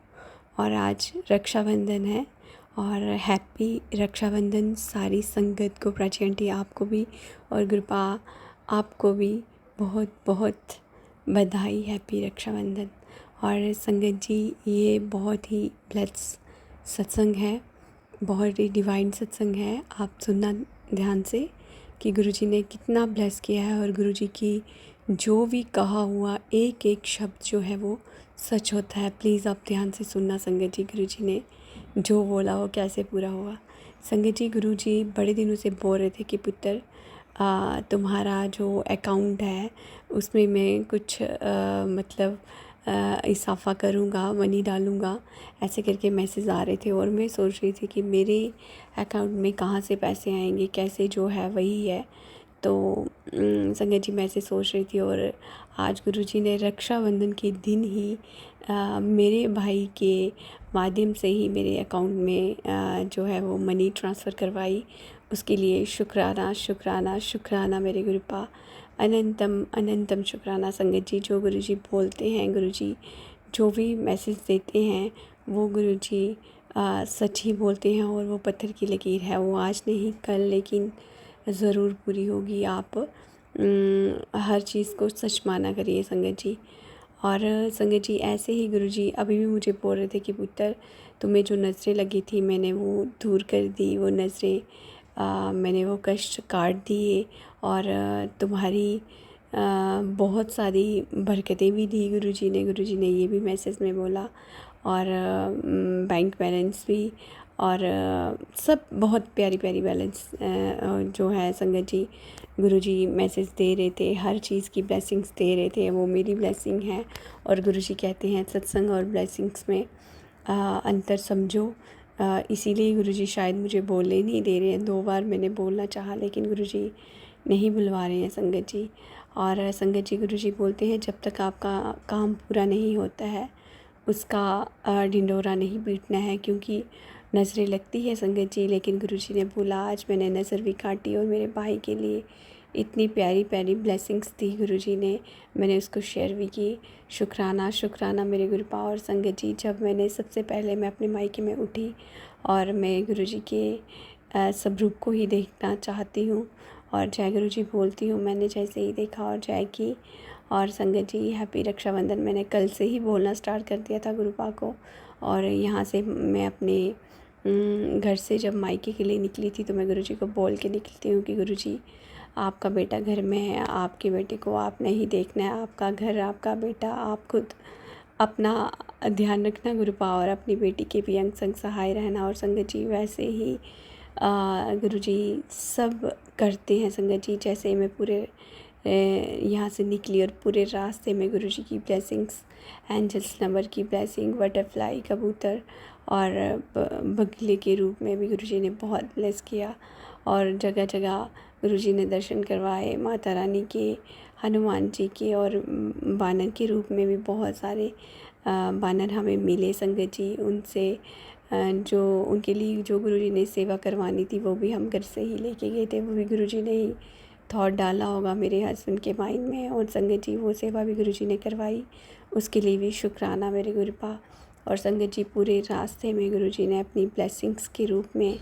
D: और आज रक्षाबंधन है और हैप्पी रक्षाबंधन सारी संगत को, प्राची आंटी आपको भी और गुरुपा आपको भी बहुत बहुत बधाई, हैप्पी रक्षाबंधन। और संगत जी, ये बहुत ही ब्लेस्ड सत्संग है, बहुत ही डिवाइन सत्संग है। आप सुनना ध्यान से कि गुरुजी ने कितना ब्लेस किया है और गुरुजी की जो भी कहा हुआ एक एक शब्द जो है वो सच होता है। प्लीज़ आप ध्यान से सुनना संगत जी, गुरुजी ने जो बोला वो कैसे पूरा हुआ। संगत जी, गुरुजी बड़े दिनों से बोल रहे थे कि पुत्र तुम्हारा जो अकाउंट है उसमें मैं कुछ मतलब इजाफा करूँगा, मनी डालूँगा, ऐसे करके मैसेज आ रहे थे। और मैं सोच रही थी कि मेरे अकाउंट में कहाँ से पैसे आएंगे, कैसे जो है वही है। तो संगत जी मैं ऐसे सोच रही थी और आज गुरुजी ने रक्षाबंधन के दिन ही मेरे भाई के माध्यम से ही मेरे अकाउंट में जो है वो मनी ट्रांसफ़र करवाई। उसके लिए शुक्राना शुक्राना शुक्राना मेरे गुरुपा, अनंतम अनंतम शुक्राना। संगत जी, जो गुरुजी बोलते हैं, गुरुजी जो भी मैसेज देते हैं वो गुरुजी सच ही बोलते हैं और वो पत्थर की लकीर है। वो आज नहीं कल लेकिन ज़रूर पूरी होगी। आप हर चीज़ को सच माना करिए संगत जी। और संगत जी ऐसे ही गुरुजी अभी भी मुझे बोल रहे थे कि पुत्र तुम्हें जो नज़रें लगी थी मैंने वो दूर कर दी, वो नज़रें मैंने वो कष्ट काट दिए और तुम्हारी बहुत सारी बरकतें भी दी गुरुजी ने ये भी मैसेज में बोला। और बैंक बैलेंस भी और सब बहुत प्यारी प्यारी बैलेंस जो है संगत जी, गुरुजी मैसेज दे रहे थे, हर चीज़ की ब्लेसिंग्स दे रहे थे। वो मेरी ब्लेसिंग है और गुरुजी कहते हैं सत्संग और ब्लेसिंग्स में अंतर समझो। इसीलिए गुरुजी शायद मुझे बोलने नहीं दे रहे हैं। 2 बार मैंने बोलना चाहा लेकिन गुरुजी नहीं बुलवा रहे हैं संगत जी। और संगत जी, गुरुजी बोलते हैं जब तक आपका काम पूरा नहीं होता है उसका ढिंढोरा नहीं पीटना है, क्योंकि नज़रें लगती है संगत जी। लेकिन गुरुजी ने बोला आज मैंने नज़र भी काटी और मेरे भाई के लिए इतनी प्यारी प्यारी ब्लेसिंग्स दी गुरुजी ने, मैंने उसको शेयर भी की। शुक्राना शुक्राना मेरे गुरुपा। और संगत जी, जब मैंने सबसे पहले मैं अपने मायके में उठी और मैं गुरुजी के सब रूप को ही देखना चाहती हूँ और जय गुरुजी बोलती हूँ, मैंने जैसे ही देखा और जय की। और संगत जी, हैप्पी रक्षाबंधन मैंने कल से ही बोलना स्टार्ट कर दिया था गुरुपा को। और यहाँ से मैं अपने घर से जब मायके के लिए निकली थी तो मैं गुरुजी को बोल के निकलती हूँ कि गुरुजी आपका बेटा घर में है, आपके बेटे को आपने ही देखना है, आपका घर आपका बेटा, आप खुद अपना ध्यान रखना गुरुपा और अपनी बेटी के भी अंग संग सहाय रहना। और संगत जी वैसे ही गुरुजी सब करते हैं संगत जी। जैसे मैं पूरे यहाँ से निकली और पूरे रास्ते में गुरुजी की ब्लेसिंग्स, एंजल्स नंबर की ब्लेसिंग, बटरफ्लाई, कबूतर और बगले के रूप में भी गुरुजी ने बहुत ब्लेस किया। और जगह जगह गुरुजी ने दर्शन करवाए माता रानी के, हनुमान जी के और बानर के रूप में भी बहुत सारे बानर हमें मिले संगत जी। उनसे जो उनके लिए जो गुरुजी ने सेवा करवानी थी वो भी हम घर से ही लेके गए थे, वो भी गुरुजी ने ही थॉट डाला होगा मेरे हस्बैंड के माइंड में। और संगत जी वो सेवा भी गुरुजी ने करवाई, उसके लिए भी शुक्राना मेरे गुरुपा। और संगत जी पूरे रास्ते में गुरुजी ने अपनी ब्लेसिंग्स के रूप में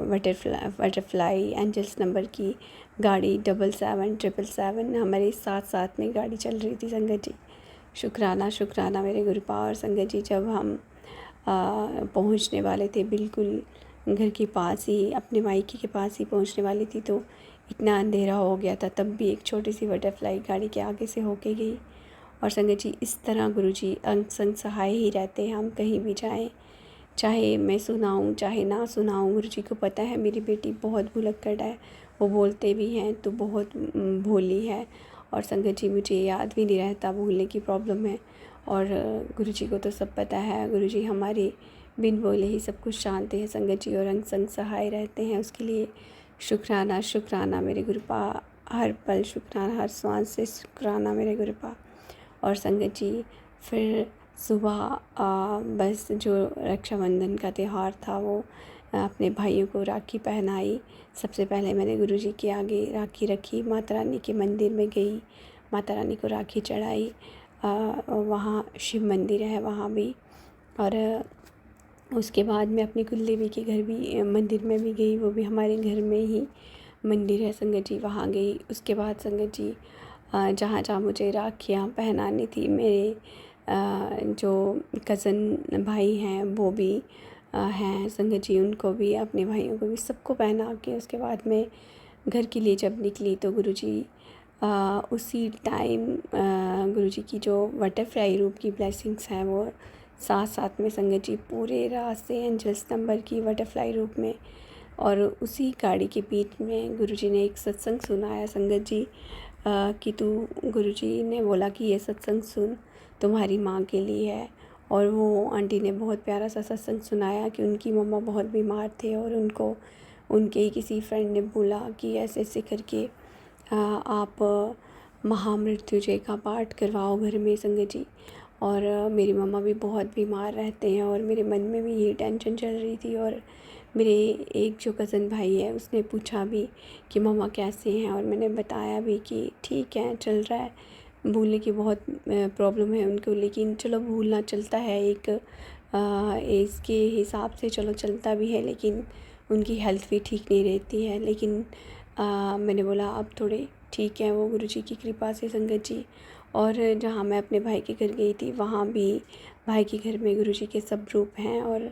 D: बटरफ्लाई एंजल्स नंबर की गाड़ी 777 हमारे साथ साथ में गाड़ी चल रही थी संगत जी। शुक्राना शुक्राना मेरे गुरुपा। और संगत जी जब हम पहुंचने वाले थे बिल्कुल घर के पास ही, अपने मायके के पास ही पहुंचने वाली थी तो इतना अंधेरा हो गया था, तब भी एक छोटी सी बटरफ्लाई गाड़ी के आगे से होके गई और संगत जी इस तरह गुरुजी अंग संग सहाय ही रहते हैं, हम कहीं भी जाएं, चाहे मैं सुनाऊं चाहे ना सुनाऊं। गुरुजी को पता है मेरी बेटी बहुत भुलक्कड़ है, वो बोलते भी हैं तो बहुत भोली है। और संगत जी मुझे याद भी नहीं रहता, भूलने की प्रॉब्लम है। और गुरुजी को तो सब पता है, गुरुजी हमारे बिन बोले ही सब कुछ जानते हैं संगत जी, और अंग संग सहाय रहते हैं। उसके लिए शुक्राना शुक्राना मेरे गुरुपा, हर पल शुक्राना, हर श्वास से शुक्राना मेरे गुरुपा। और संगत जी फिर सुबह बस जो रक्षाबंधन का त्यौहार था वो अपने भाइयों को राखी पहनाई। सबसे पहले मैंने गुरुजी के आगे राखी रखी, माता रानी के मंदिर में गई, माता रानी को राखी चढ़ाई। वहाँ शिव मंदिर है वहाँ भी, और उसके बाद मैं अपनी कुल देवी के घर भी मंदिर में भी गई, वो भी हमारे घर में ही मंदिर है संगत जी, वहाँ गई। उसके बाद संगत जी जहाँ जहाँ मुझे राखियाँ पहनानी थी, मेरे जो कज़न भाई हैं वो भी हैं संगत जी, उनको भी, अपने भाइयों को भी, सबको पहना के उसके बाद मैं घर के लिए जब निकली तो गुरुजी उसी टाइम गुरुजी की जो बटरफ्लाई रूप की ब्लेसिंग्स हैं वो साथ साथ में संगत जी पूरे रास्ते एंजल्स नंबर की बटरफ्लाई रूप में। और उसी गाड़ी के बीच में गुरुजी ने एक सत्संग सुनाया संगत जी, कि तू, गुरुजी ने बोला कि ये सत्संग सुन, तुम्हारी माँ के लिए है। और वो आंटी ने बहुत प्यारा सा सत्संग सुनाया कि उनकी मम्मा बहुत बीमार थे और उनको उनके ही किसी फ्रेंड ने बोला कि ऐसे ऐसे करके आप महामृत्युंजय का पाठ करवाओ घर में संगत जी। और मेरी मम्मा भी बहुत बीमार रहते हैं और मेरे मन में भी ये टेंशन चल रही थी। और मेरे एक जो कज़न भाई है उसने पूछा भी कि मम्मा कैसे हैं, और मैंने बताया भी कि ठीक है, चल रहा है, भूलने की बहुत प्रॉब्लम है उनको, लेकिन चलो भूलना चलता है, एक एज के हिसाब से चलो चलता भी है, लेकिन उनकी हेल्थ भी ठीक नहीं रहती है। लेकिन मैंने बोला अब थोड़े ठीक है वो गुरुजी की कृपा से संगत जी। और जहाँ मैं अपने भाई के घर गई थी वहाँ भी भाई के घर में गुरुजी के सब रूप हैं और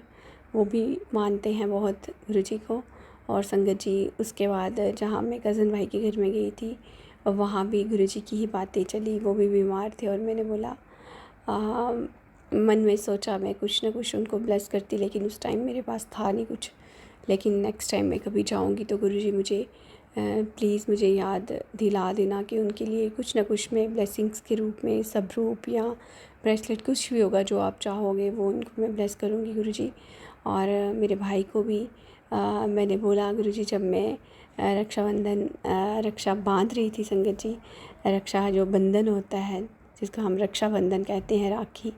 D: वो भी मानते हैं बहुत गुरुजी को। और संगत जी उसके बाद जहाँ मैं कज़न भाई के घर में गई थी वहाँ भी गुरुजी की ही बातें चली, वो भी बीमार थे। और मैंने बोला मन में सोचा मैं कुछ ना कुछ उनको ब्लेस करती, लेकिन उस टाइम मेरे पास था नहीं कुछ। लेकिन नेक्स्ट टाइम मैं कभी जाऊँगी तो गुरुजी मुझे प्लीज़ मुझे याद दिला देना कि उनके लिए कुछ ना कुछ मैं ब्लेसिंग्स के रूप में, सब रूप या ब्रेसलेट कुछ भी होगा जो आप चाहोगे वो उनको मैं ब्लेस करूँगी गुरुजी। और मेरे भाई को भी मैंने बोला गुरुजी, जब मैं रक्षाबंधन रक्षा बांध रही थी संगत जी, रक्षा जो बंधन होता है जिसको हम रक्षाबंधन कहते हैं, राखी,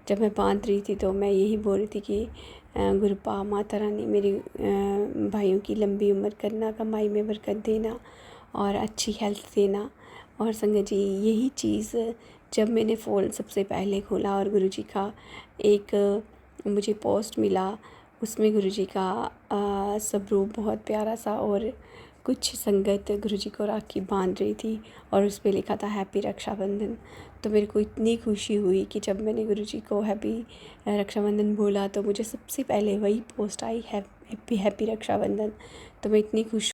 D: जब मैं बांध रही थी तो मैं यही बोल रही थी कि गुरुपा माता रानी मेरी भाइयों की लंबी उम्र करना, कमाई में बरकत देना और अच्छी हेल्थ देना। और संगत जी यही चीज़ जब मैंने फ़ोन सबसे पहले खोला और गुरुजी का एक मुझे पोस्ट मिला, उसमें गुरुजी का स्वरूप बहुत प्यारा सा, और कुछ संगत गुरुजी को राखी बांध रही थी और उस पर लिखा था हैप्पी रक्षाबंधन। तो मेरे को इतनी खुशी हुई कि जब मैंने गुरुजी को हैप्पी रक्षाबंधन बोला तो मुझे सबसे पहले वही पोस्ट आई, हैप्पी रक्षाबंधन। तो मैं इतनी खुश